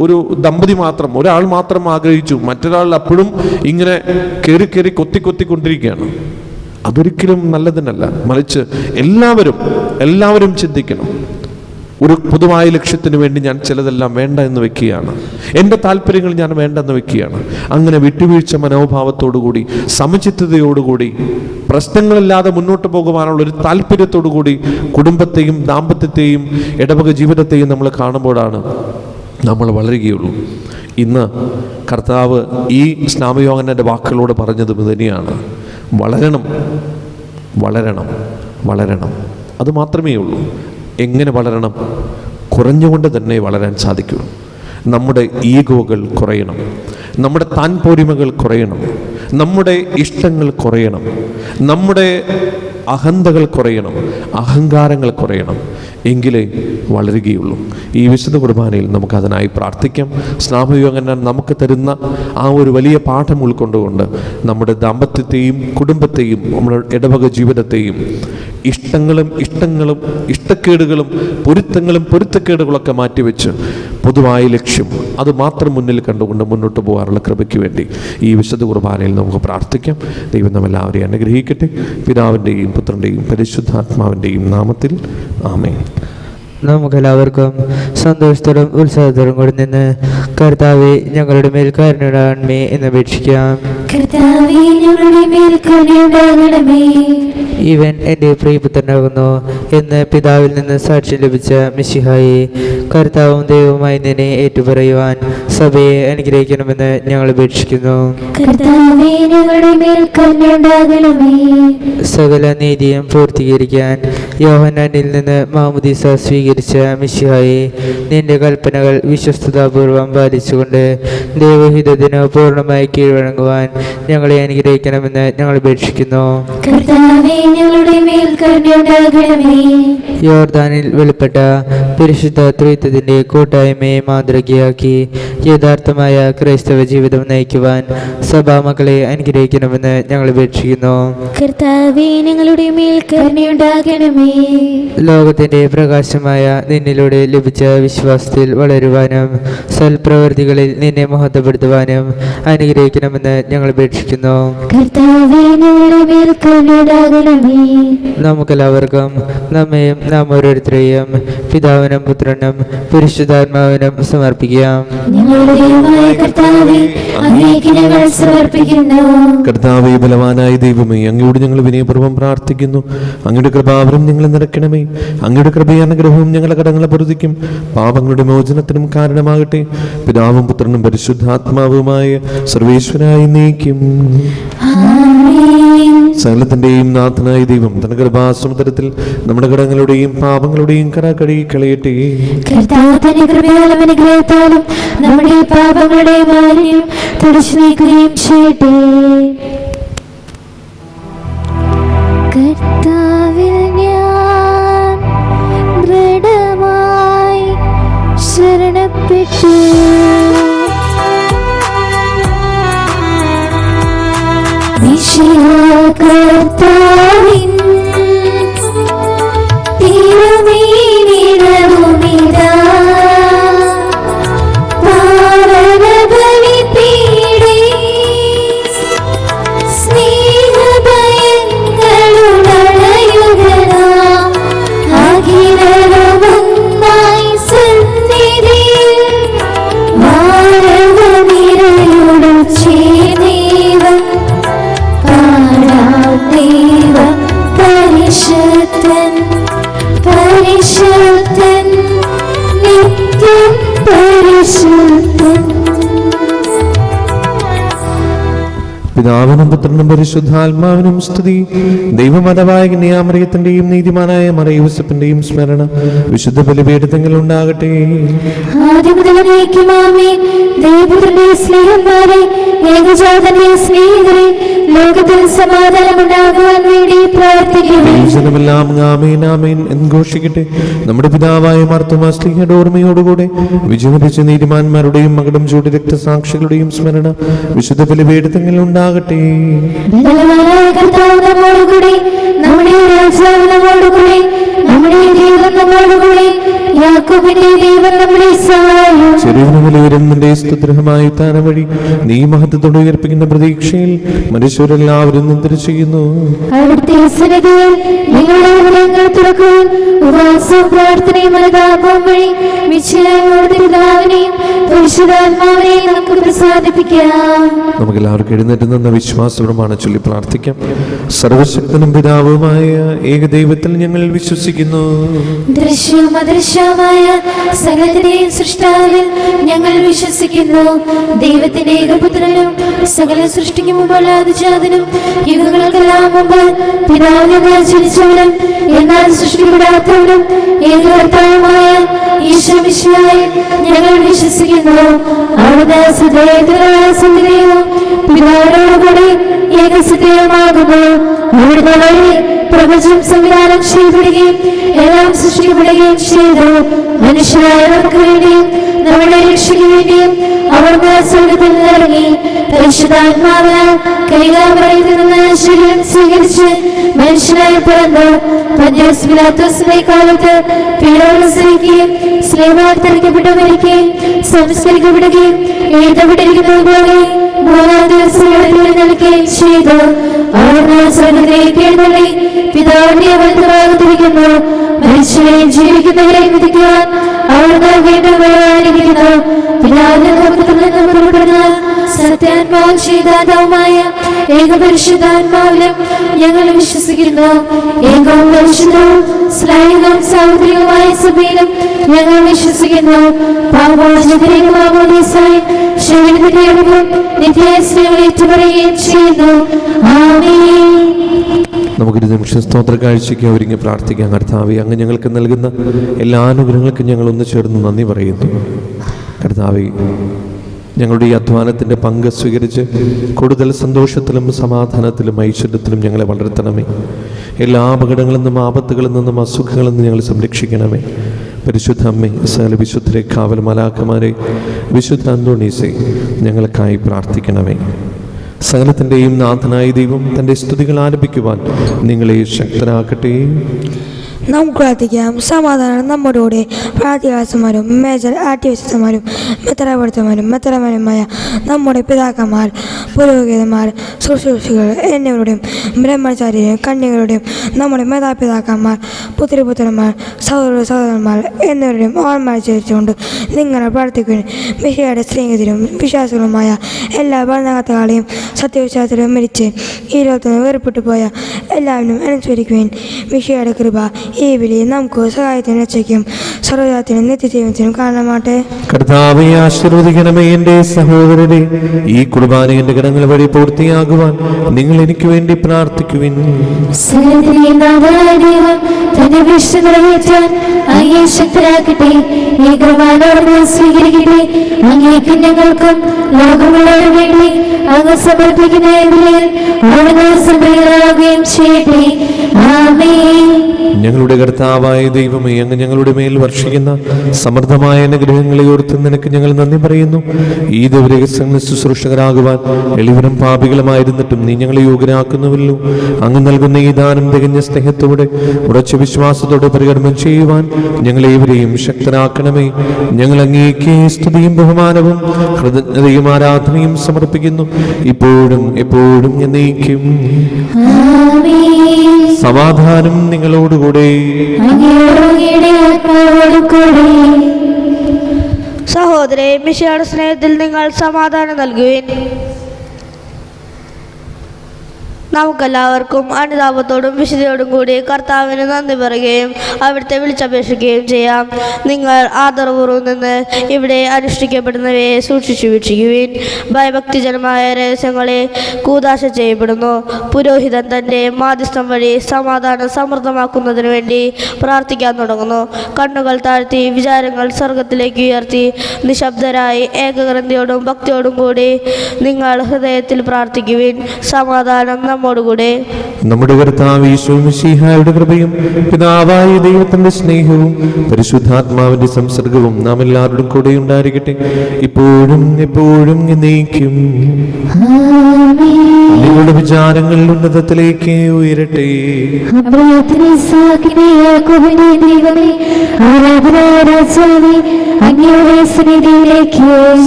ഒരു ദമ്പതി മാത്രം ഒരാൾ മാത്രം ആഗ്രഹിച്ചു മറ്റൊരാൾ അപ്പോഴും ഇങ്ങനെ കയറി കൊത്തിക്കൊണ്ടിരിക്കുകയാണ്, അതൊരിക്കലും നല്ലതിനല്ല. മറിച്ച് എല്ലാവരും ചിന്തിക്കണം, ഒരു പൊതുവായ ലക്ഷ്യത്തിന് വേണ്ടി ഞാൻ ചിലതെല്ലാം വേണ്ട എന്ന് വെക്കുകയാണ്, എൻ്റെ താല്പര്യങ്ങൾ ഞാൻ വേണ്ടെന്ന് വെക്കുകയാണ്. അങ്ങനെ വിട്ടുവീഴ്ച മനോഭാവത്തോടുകൂടി സമചിത്തതയോടുകൂടി പ്രശ്നങ്ങളില്ലാതെ മുന്നോട്ട് പോകുവാനുള്ള ഒരു താല്പര്യത്തോടുകൂടി കുടുംബത്തെയും ദാമ്പത്യത്തെയും ഇടവക ജീവിതത്തെയും നമ്മൾ കാണുമ്പോഴാണ് നമ്മൾ വളരുകയുള്ളൂ. ഇന്ന് കർത്താവ് ഈ സ്നാപയോഹന്നാന്റെ വാക്കുകളോട് പറഞ്ഞതും ഇതുതന്നെയാണ്. വളരണം. അത് മാത്രമേ ഉള്ളൂ. എങ്ങനെ വളരണം? കുറഞ്ഞുകൊണ്ട് തന്നെ വളരാൻ സാധിക്കുള്ളൂ. നമ്മുടെ ഈഗോകൾ കുറയണം, നമ്മുടെ താൻപോരിമകൾ കുറയണം, നമ്മുടെ ഇഷ്ടങ്ങൾ കുറയണം, നമ്മുടെ അഹന്തകൾ കുറയണം, അഹങ്കാരങ്ങൾ കുറയണം. എങ്കിലേ വളരുകയുള്ളൂ. ഈ വിശുദ്ധ കുർബാനയിൽ നമുക്കതിനായി പ്രാർത്ഥിക്കാം. സ്നാപയോഹന്നാൻ നമുക്ക് തരുന്ന ആ ഒരു വലിയ പാഠം ഉൾക്കൊണ്ടുകൊണ്ട് നമ്മുടെ ദാമ്പത്യത്തെയും കുടുംബത്തെയും നമ്മുടെ ഇടവക ജീവിതത്തെയും ഇഷ്ടങ്ങളും ഇഷ്ടക്കേടുകളും പൊരുത്തക്കേടുകളൊക്കെ മാറ്റിവെച്ച് പൊതുവായ ലക്ഷ്യം അത് മാത്രം മുന്നിൽ കണ്ടുകൊണ്ട് മുന്നോട്ട് പോകാനുള്ള കൃപയ്ക്ക് വേണ്ടി ഈ വിശുദ്ധ കുർബാനയിൽ നമുക്ക് പ്രാർത്ഥിക്കാം. ദൈവം നമ്മെല്ലാവരെയും അനുഗ്രഹിക്കട്ടെ. പിതാവിൻ്റെയും പുത്രൻ്റെയും പരിശുദ്ധാത്മാവിൻ്റെയും നാമത്തിൽ ആമേൻ. നമുക്കെല്ലാവർക്കും സന്തോഷത്തോടും ഉത്സാഹത്തോടും കൂടി നിന്ന് കർത്താവെ ഞങ്ങളുടെ മേൽ കരുണയുണ്ടാകണമേ എന്ന് അപേക്ഷിക്കാം. കർത്താവേ, ഞങ്ങളുടെ മേൽ കരുണയുണ്ടാകണമേ. ഇവൻ എൻ്റെ പ്രിയപുത്രനാകുന്നു എന്ന് പിതാവിൽ നിന്ന് സാക്ഷ്യം ലഭിച്ച മിശിഹായെ, കർത്താവും ദൈവവുമായി നിന്നെ ഏറ്റുപറയുവാൻ സഭയെ അനുഗ്രഹിക്കണമെന്ന് ഞങ്ങൾ അപേക്ഷിക്കുന്നു. കർത്താവേ, ഞങ്ങളുടെ മേൽ കരുണയുണ്ടാകണമേ. സകല നീതിയും പൂർത്തീകരിക്കാൻ യോഹന്നാനിൽ നിന്ന് മാമോദീസ സ്വീകരിച്ച മിശിഹായെ, നിന്റെ കൽപ്പനകൾ വിശ്വസ്തതാപൂർവം പാലിച്ചുകൊണ്ട് ദൈവഹിതത്തിന് പൂർണ്ണമായി കീഴ്വഴങ്ങുവാൻ ഞങ്ങളെ അനുഗ്രഹിക്കണമെന്ന് ഞങ്ങൾ അപേക്ഷിക്കുന്നു. കർത്താവേ, ഞങ്ങളുടെ മേൽ കരുണയുണ്ടാകണമേ. യോർദാനിൽ വെളിപ്പെട്ട പരിശുദ്ധ ത്രിത്വത്തിന്റെ കൂട്ടായ്മയെ മാതൃകയാക്കി യഥാർത്ഥമായ ക്രൈസ്തവ ജീവിതം നയിക്കുവാൻ സഭാമക്കളെ അനുഗ്രഹിക്കണമെന്ന് ഞങ്ങൾ അപേക്ഷിക്കുന്നു. കർത്താവേ, ഞങ്ങളുടെ മേൽ കരുണയുണ്ടാകണമേ. ലോകത്തിന്റെ പ്രകാശമായ നിന്നിലൂടെ ലഭിച്ച വിശ്വാസത്തിൽ വളരുവാനും സൽപ്രവൃത്തികളിൽ നിന്നെ മഹത്വപ്പെടുത്തുവാനും അനുഗ്രഹിക്കണമെന്ന് ഞങ്ങൾ അപേക്ഷിക്കുന്നു. കർത്താവേ, ഞങ്ങളുടെ മേൽ കരുണയുണ്ടാകണമേ. നമുക്കെല്ലാവർക്കും നമ്മയും നാം ഓരോരുത്തരെയും പിതാവ് പിതാവിനും പുത്രനും പരിശുദ്ധാത്മാവിനും സമർപ്പിക്കാം. ഞങ്ങളുടെ ദൈവമായ കർത്താവേ, അങ്ങേക്ക് ഞങ്ങൾ സമർപ്പിക്കുന്നു. കർത്താവേ, ബലവാനായ ദൈവമേ, അങ്ങയോട് ഞങ്ങൾ വിനയപൂർവ്വം പ്രാർത്ഥിക്കുന്നു. അങ്ങയുടെ കൃപാവരം ഞങ്ങളെ നിറയ്ക്കണമേ. അങ്ങയുടെ കൃപയും അനുഗ്രഹവും ഞങ്ങളുടെ കടങ്ങളെ പൊറുതിക്കും പാപങ്ങളുടെ മോചനത്തിനും കാരണമാകട്ടെ. പിതാവും പുത്രനും പരിശുദ്ധാത്മാവുമായ സർവേശ്വരായ നീക്കും. സകലത്തിന്റെയും നാഥനായ ദൈവം തന്റെ കൃപാസമുദ്രത്തിൽ നമ്മുടെ കടങ്ങളുടെയും പാപങ്ങളുടെയും കര കഴുകി കളയട്ടെ. കർത്താവ് തന്റെ കൃപയാലും അനുഗ്രഹത്താലും നമ്മുടെ പാപങ്ങളുടെ മാലിന്യം തുടച്ചു നീക്കുകയും ചെയ്യട്ടെ. കർത്താവിൽ ഞാൻ ദൃഢമായി ശരണപ്പെട്ടു. കർത്താവിൻ തിരുമേനിടവുമിതാ പാവനബലിപീഠേ സ്നേഹഭയങ്ങളുടയുകനാം അഖിലവുമൊന്നായി സന്നിധിയിൽ മാനവനിരയോടും ചേർന്നേവം ദൈവം പരിശുദ്ധൻ പരിശുദ്ധൻ നിത്യം പരിശുദ്ധൻ. പിതാവിനും പുത്രനും പരിശുദ്ധാത്മാവിനും സ്തുതി. ദൈവമതവായ കന്യാമറിയത്തിന്റെയും നീതിമാനായ മറിയൂസഫിന്റെയും സ്മരണ വിശുദ്ധ ബലിപീഠത്തിൽ ഉണ്ടാകട്ടെ. ആദ്യം മുതൽ എന്നേക്കും ആമേൻ. ദൈവപുത്രന്റെ സ്നേഹന്മാരെ, ഏകജാതന്റെ സ്നേഹിതരെ, ലോകത്തിൽ സമാധാനമുണ്ടാകുവാൻ വേണ്ടി പ്രാർത്ഥിക്കുന്നു. ജനമെല്ലാം ആമേൻ ആമേൻ എന്ന് ഘോഷിക്കട്ടെ. നമ്മുടെ പിതാവായ മാർത്തോമാ ശ്ലീഹയുടെ ഓർമ്മയോടുകൂടെ വിജയിപ്പിച്ച നീതിമാന്മാരുടെയും മകടും ചൂടി രക്തസാക്ഷികളുടെയും സ്മരണ വിശുദ്ധ ബലിപീഠത്തിൽ ഉണ്ടാകട്ടെ. ബലവാനായ കർത്താവ് നമ്മോടുകൂടി, നമ്മുടെ രാജാവ് നമ്മോടുകൂടി, നമ്മുടെ ദൈവം നമ്മോടുകൂടി, യാക്കോബിന്റെ ദൈവം നമ്മുടെ സഹായം. ചെറിയവനും വലിയവരും നിന്റെ സ്തുതിർഹമായ താന വഴി നീ മഹത്വത്തോടെ ഉയർപ്പിക്കുന്ന പ്രതീക്ഷയിൽ മനുഷ്യരെല്ലാവരും നിന്ദന ചെയ്യുന്നു. അവിടുത്തെ സന്നിധിയിൽ നിങ്ങളുടെ ഹൃദയങ്ങൾ തുറക്കുവാൻ ഉപവാസവും പ്രാർത്ഥനയും അനുതാപവും വഴി വിശ്വനായ പിതാവിനെയും പരിശുദ്ധാത്മാവിനെയും നമുക്ക് പ്രസാദിപ്പിക്കാം. നമുക്ക് എല്ലാവർക്കും എഴുന്നേറ്റ് നിന്ന വിശ്വാസപ്രമാണം ചൊല്ലി പ്രാർത്ഥിക്കാം. സർവശക്തനും പിതാവുമായ ഏകദൈവത്തിൽ ഞങ്ങൾ വിശ്വസിക്കുന്നു. ദൃശ്യവും അദൃശ്യവുമായ സകലത്തിന്റെയും സൃഷ്ടാവിൽ ഞങ്ങൾ വിശ്വസിക്കുന്നു. ദൈവത്തിന്റെ ഏകപുത്രനും സകല സൃഷ്ടിക്കും മുമ്പുള്ള അതിജാതനും യുഗങ്ങൾക്കെല്ലാം മുമ്പ് പിതാവിനെ ജനിച്ചവനും എന്നാൽ സൃഷ്ടിപ്പെടാത്തവനും ഏകകർത്താവുമായ ഈശോ മിശിഹായിൽ ഞങ്ങൾ വിശ്വസിക്കുന്നു. അവിടുന്ന് സദൈവവും പിതാവിനോടുകൂടി ഏകസത്യമാകുന്നു. അവിടുന്ന് വഴി പ്രപഞ്ചം സംവിധാനം ചെയ്യപ്പെടുകയും എല്ലാം സൃഷ്ടിക്കപ്പെടുകയും ചെയ്തു. മനുഷ്യരായവർക്ക് വേണ്ടിയും നമ്മുടെ രക്ഷയ്ക്ക് വേണ്ടിയും അവിടുന്ന് സ്വർഗ്ഗത്തിൽ നിന്നിറങ്ങി പരിശുദ്ധാത്മാവിനാൽ കന്യകാമറിയത്തിൽ നിന്ന് ശരീരം സ്വീകരിച്ച് മനുഷ്യനായി പിറന്നു. പന്തിയോസ് പിലാത്തോസിന്റെ കാലത്ത് പീഡകൾ സഹിക്കുകയും സ്ലേവാൽ തളിക്കപ്പെട്ടു മരിക്കുകയും സംസ്കരിക്കപ്പെടുകയും എഴുതപ്പെട്ടിരിക്കുന്നത് പോലെ മൂന്നാം ദിവസം നൽകുകയും ചെയ്തു. അവിടുന്ന് സ്വർഗ്ഗത്തിലേക്ക് എഴുന്നള്ളി പിതാവിന്റെ വലത്തുഭാഗത്തിരിക്കുന്നു. മനുഷ്യരെയും ജീവിക്കുന്നവരെയും വിധിക്കുവാൻ അവിടുന്ന് വീണ്ടും വരാനിരിക്കുന്നു. പിതാവിന്റെ മുഖത്തിൽ നിന്ന് പുറപ്പെടുന്ന സത്യാത്മാവും ചെയ്താതവുമായ ഏകപരിശുദ്ധാത്മാവിലും ഞങ്ങൾ വിശ്വസിക്കുന്നു. ഏകവും പരിശുദ്ധവും സ്നേഹവും സൗന്ദര്യവുമായ സഭയിലും ഞങ്ങൾ വിശ്വസിക്കുന്നു. പാപമോചനത്തിലേക്ക് മാമോദീസായി ശരീരത്തിലേക്ക് നിത്യ സ്നേഹം ഏറ്റുപറയുകയും ചെയ്യുന്നു. ആമേൻ. നമുക്കൊരു നിമിഷം സ്തോത്ര കാഴ്ചയ്ക്ക് ഒരുങ്ങി പ്രാർത്ഥിക്കാം. കർത്താവേ, അങ്ങ് ഞങ്ങൾക്ക് നൽകുന്ന എല്ലാ അനുഗ്രഹങ്ങൾക്കും ഞങ്ങൾ ഒന്ന് ചേർന്ന് നന്ദി പറയുന്നു. കർത്താവേ, ഞങ്ങളുടെ ഈ അധ്വാനത്തിൻ്റെ പങ്ക് സ്വീകരിച്ച് കൂടുതൽ സന്തോഷത്തിലും സമാധാനത്തിലും ഐശ്വര്യത്തിലും ഞങ്ങളെ വളർത്തണമേ. എല്ലാ അപകടങ്ങളിൽ നിന്നും ആപത്തുകളിൽ നിന്നും അസുഖങ്ങളിൽ നിന്നും ഞങ്ങൾ സംരക്ഷിക്കണമേ. പരിശുദ്ധ അമ്മേ, സകല വിശുദ്ധരെ, കാവൽ മലാക്കമാരെ, വിശുദ്ധ അന്തോണീസെ, ഞങ്ങൾക്കായി പ്രാർത്ഥിക്കണമേ. സകലത്തിൻ്റെയും നാഥനായ ദൈവം തൻ്റെ സ്തുതികൾ ആലപിക്കുവാൻ നിങ്ങളെ ശക്തരാക്കട്ടെ. നമുക്ക് പ്രാർത്ഥിക്കാം. സമാധാനം നമ്മോടുകൂടെ. പ്രാർത്ഥികാസന്മാരും മേജർ ആർട്ടിഫിഷ്യർമാരും മെത്തരമാരുമായ നമ്മുടെ പിതാക്കന്മാർ, പുരോഹിതന്മാർ, ശുശ്രൂഷികൾ എന്നിവരുടെയും ബ്രഹ്മചാരിയും കന്യകളുടെയും നമ്മുടെ മാതാപിതാക്കന്മാർ, പുത്രിപുത്രന്മാർ, സഹോദരന്മാർ എന്നിവരുടെയും ഓർമ്മ ചേർച്ചുകൊണ്ട് നിങ്ങളെ പ്രാർത്ഥിക്കുകയും മിശിഹായുടെ സ്നേഹിതരും വിശ്വാസികളുമായ എല്ലാ ഭരണകർത്താക്കളെയും സത്യവിശ്വാസത്തിലും മരിച്ച് ഈ ലോകത്തിന് വേർപെട്ടു പോയ എല്ലാവരും അനുസ്മരിക്കുകയും മിശിഹായുടെ കൃപ ഈ വിളി നമുക്ക് സഹായത്തിനും രക്ഷയ്ക്കും സർവ്വജാത്തിനും നിത്യജീവനത്തിനും കാരണമാട്ടെ. കർത്താവെ ആശീർവദിക്കണമേ. എൻ്റെ സഹോദരരെ, ഈ കുർബാന എൻ്റെ കരങ്ങൾ വഴി പൂർത്തിയാകുവാൻ നിങ്ങൾ എനിക്ക് വേണ്ടി പ്രാർത്ഥിക്കുവിൻ. ശക്തരാക്കട്ടെ, ഈ കുർബാനോട് സ്വീകരിക്കട്ടെ. അങ്ങേക്കും ഞങ്ങൾക്കും ലോകമുള്ളവർക്ക് വേണ്ടി അങ്ങ് സമർപ്പിക്കുന്ന അവിടുന്ന് സംപ്രീതരാകുകയും ചെയ്യട്ടെ. ആമേൻ. ഞങ്ങളുടെ കർത്താവായ ദൈവമേ, അങ്ങ് ഞങ്ങളുടെ മേൽ വർഷിക്കുന്ന സമൃദ്ധമായ അനുഗ്രഹങ്ങളെ ഓർത്ത് നിനക്ക് ഞങ്ങൾ നന്ദി പറയുന്നു. ഈ ദൈവരഹസ്യങ്ങൾ ശുശ്രൂഷകരാകുവാൻ എളിവരും പാപികളുമായിരുന്നിട്ടും നീ ഞങ്ങളെ യോഗ്യരാക്കുന്നുവല്ലോ. അങ്ങ് നൽകുന്ന ഈ ദാനം തികഞ്ഞ സ്നേഹത്തോടെ ഉറച്ച വിശ്വാസത്തോടെ പരികർമ്മം ചെയ്യുവാൻ ഞങ്ങളേവരെയും ശക്തരാക്കണമേ. ഞങ്ങൾ അങ്ങേക്ക് സ്തുതിയും ബഹുമാനവും കൃതജ്ഞതയും ആരാധനയും സമർപ്പിക്കുന്നു, ഇപ്പോഴും എപ്പോഴും എന്നേക്കും. സമാധാനം നിങ്ങളോടുകൂടെ. സഹോദരേ, മിശിഹായുടെ സ്നേഹത്തിൽ നിങ്ങൾ സമാധാനം നൽകുവിൻ. നമുക്കെല്ലാവർക്കും അനുതാപത്തോടും വിശുദ്ധിയോടും കൂടി കർത്താവിന് നന്ദി പറയുകയും അവിടുത്തെ വിളിച്ചപേക്ഷിക്കുകയും ചെയ്യാം. നിങ്ങൾ ആദരപൂർവ്വം നിന്ന് ഇവിടെ അനുഷ്ഠിക്കപ്പെടുന്നവയെ സൂക്ഷിച്ചു വീക്ഷിക്കുവിൻ. ഭയഭക്തിജനമായ രഹസ്യങ്ങളെ കൂദാശ ചെയ്യപ്പെടുന്നു. പുരോഹിതൻ തൻ്റെ മാധ്യസ്ഥം വഴി സമാധാനം സമൃദ്ധമാക്കുന്നതിന് വേണ്ടി പ്രാർത്ഥിക്കാൻ തുടങ്ങുന്നു. കണ്ണുകൾ താഴ്ത്തി വിചാരങ്ങൾ സ്വർഗത്തിലേക്ക് ഉയർത്തി നിശബ്ദരായി ഏകഗ്രന്ഥിയോടും ഭക്തിയോടും കൂടി നിങ്ങൾ ഹൃദയത്തിൽ പ്രാർത്ഥിക്കുവിൻ. സമാധാനം നമ്മോടുകൂടെ. നമ്മുടെ കർത്താവ് യേശു മിശിഹായുടെ കൃപയും പിതാവായ ദൈവത്തിന്റെ സ്നേഹവും പരിശുദ്ധാത്മാവിന്റെ സംസർഗവും നാം എല്ലാവരുടെയും കൂടെ ഉണ്ടായിരിക്കട്ടെ, ഇപ്പോഴും എപ്പോഴും എന്നേക്കും. നിങ്ങളുടെ വിചാരങ്ങൾ ഉന്നതത്തിലേക്ക് ഉയരട്ടെ.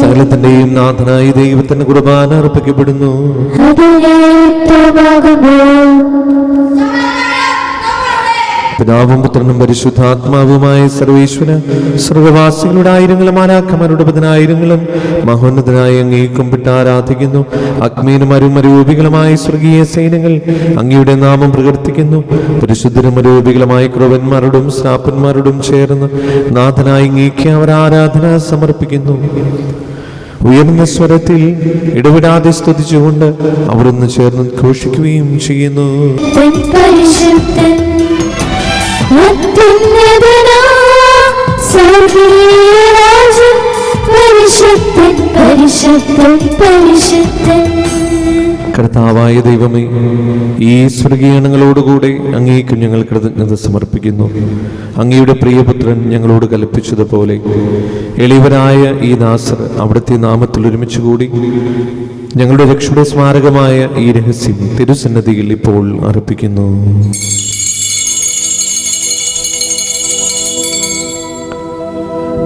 സകലത്തിന്റെയും നാഥനായ ദൈവത്തിന് കുർബാന അർപ്പിക്കപ്പെടുന്നു. പിതാവും പുത്രനും പരിശുദ്ധാത്മാവുമായ സർവേശ്വര, സ്വർഗവാസികളുടെ ആയിരങ്ങളും മാലാഖമാരുടെ പതിനായിരങ്ങളും മഹോന്നതനായ അങ്ങേ കുമ്പിട്ട് ആരാധിക്കുന്നു. അഗ്നിയും അരൂപികളുമായ സ്വർഗീയ സൈന്യങ്ങൾ അങ്ങയുടെ നാമം പ്രകീർത്തിക്കുന്നു. പരിശുദ്ധരും അരൂപികളുമായ ക്രൂവന്മാരോടും ശ്രാപ്പന്മാരോടും ചേർന്ന് നാഥനായ അങ്ങേക്ക് അവർ ആരാധന സമർപ്പിക്കുന്നു. ഉയർന്ന സ്വരത്തിൽ ഇടവിടാതെ സ്തുതിച്ചുകൊണ്ട് അവർ ഒന്ന് ചേർന്ന് ഘോഷിക്കുകയും ചെയ്യുന്നു. കർത്താവായ ദൈവമേ, ഈ സ്വർഗീയണങ്ങളോടുകൂടെ അങ്ങേക്കും ഞങ്ങൾ കൃതജ്ഞത സമർപ്പിക്കുന്നു. അങ്ങയുടെ പ്രിയപുത്രൻ ഞങ്ങളോട് കൽപ്പിച്ചതുപോലെ എളിവരായ ഈ ദാസർ അവിടുത്തെ നാമത്തിൽ ഒരുമിച്ചുകൂടി ഞങ്ങളുടെ രക്ഷയുടെ സ്മാരകമായ ഈ രഹസ്യം തിരുസന്നിധിയിൽ ഇപ്പോൾ അർപ്പിക്കുന്നു.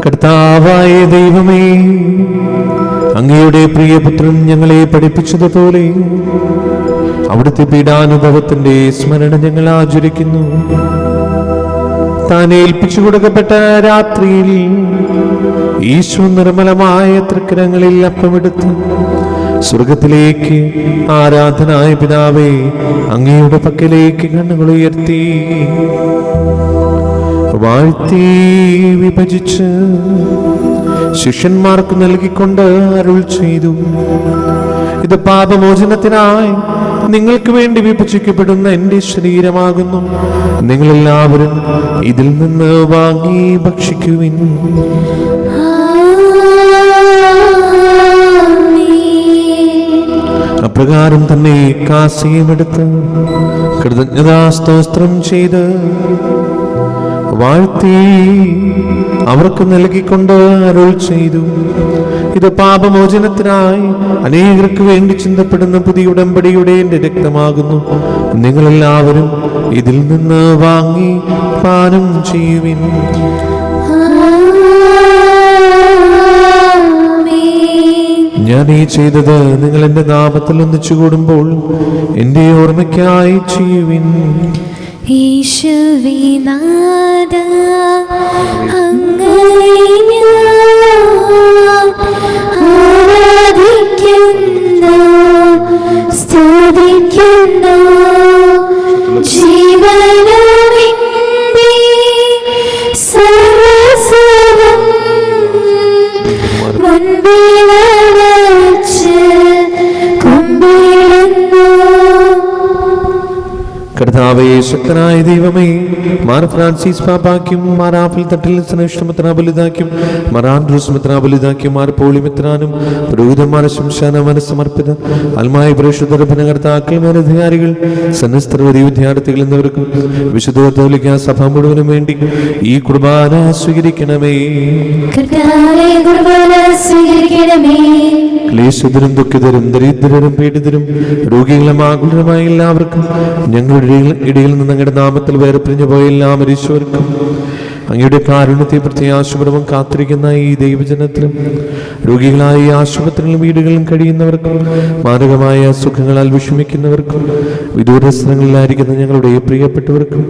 കർത്താവായ ദൈവമേ, അങ്ങയുടെ പ്രിയപുത്രൻ ഞങ്ങളെ പഠിപ്പിച്ചതുപോലെ അവിടുത്തെ പീഡാനുഭവത്തിന്റെ സ്മരണ ഞങ്ങൾ ആചരിക്കുന്നു. താൻ ഏൽപ്പിച്ചു കൊടുക്കപ്പെട്ട രാത്രിയിൽ ഈശോ നിർമ്മലമായ തൃക്കരങ്ങളിൽ അപ്പമെടുത്ത് സ്വർഗത്തിലേക്ക് ആരാധനായ പിതാവേ അങ്ങയുടെ പക്കലേക്ക് കണ്ണുകൾ ഉയർത്തി വാഴ്ത്തി വിഭജിച്ച് ശിഷ്യന്മാർക്ക് നൽകിക്കൊണ്ട് അരുൾ ചെയ്തു, ഇത് പാപമോചനത്തിനായി നിങ്ങൾക്ക് വേണ്ടി വിഭജിക്കപ്പെടുന്ന എൻ്റെ ശരീരമാകുന്നു. നിങ്ങളെല്ലാവരും ഇതിൽ നിന്ന് വാങ്ങി ഭക്ഷിക്കുവിൻ. അപ്രകാരം തന്നെ കാസിയുമെടുത്ത് കൃതജ്ഞതാസ്തോത്രം ചെയ്ത് വാഴ്ത്തി അവർക്ക് നൽകിക്കൊണ്ട് അരുൾ ചെയ്തു, ഇത് പാപമോചനത്തിനായി അനേകർക്ക് വേണ്ടി ചിന്തപ്പെടുന്ന പുതിയ ഉടമ്പടിയുടെ എൻ്റെ രക്തമാകുന്നു. നിങ്ങളെല്ലാവരും ഇതിൽ നിന്ന് വാങ്ങി പാനം ചെയ്യുവിൻ. ഞാൻ ഈ ചെയ്തത് നിങ്ങൾ എൻ്റെ നാമത്തിൽ ഒന്നിച്ചു കൂടുമ്പോൾ എൻ്റെ ഓർമ്മയ്ക്കായി ചെയ്യുവിൻ. യേശുവിനാഥ അങ്ങയെ ഞാൻ ആരാധിക്കുന്നു, സ്തുതിക്കുന്നു. ജീവനുവിന്റെ സർവ്വസ്വരം മുൻപിൽ വച്ച് കുമ്പിടുന്നു. കർത്താവേ, ശക്തനായ ദൈവമേ, മാർ ഫ്രാൻസിസ് പാപ്പാക്കും മാർ ആഫിൽ തട്ടിൽ ശ്രേഷ്ഠമിത്രാബലിതാക്കും മാർ ആൻഡ്രൂസ് മിത്രാബലിതാക്കും മാർ പോളിമിത്രാനും പുരോഹിതന്മാരെ ശംശാന മനസ്സമർപ്പിത അൽമായ പരിശുദ്ധ ഭരണകർത്താക്കൾ, മേലധികാരികൾ, സന്നദ്ധ വിദ്യാർത്ഥികൾ എന്നിവർക്കും വിശുദ്ധ കത്തോലിക്ക സഭ മുഴുവനും വേണ്ടി ഈ കുർബാന സ്വീകരിക്കണമേ. ക്ലേശിതരും ദുഃഖിതരും ദരിദ്രരും പീഡിതരും രോഗികളും ആകുലരുമായ എല്ലാവർക്കും, ഞങ്ങളുടെ ഇടയിൽ നിന്ന് അങ്ങയുടെ നാമത്തിൽ വേർപിരിഞ്ഞു പോയ എല്ലാ മരിച്ചവർക്കും, അങ്ങയുടെ കാരുണ്യത്തെ പ്രത്യാശപൂർവ്വം കാത്തിരിക്കുന്ന ഈ ദൈവജനത്തിലും, രോഗികളായ ഈ ആശുപത്രികളിലും വീടുകളിലും കഴിയുന്നവർക്കും, മാരകമായ സുഖങ്ങളാൽ വിഷമിക്കുന്നവർക്കും, വിദൂര സ്ഥലങ്ങളിലായിരിക്കുന്ന ഞങ്ങളുടെ പ്രിയപ്പെട്ടവർക്കും,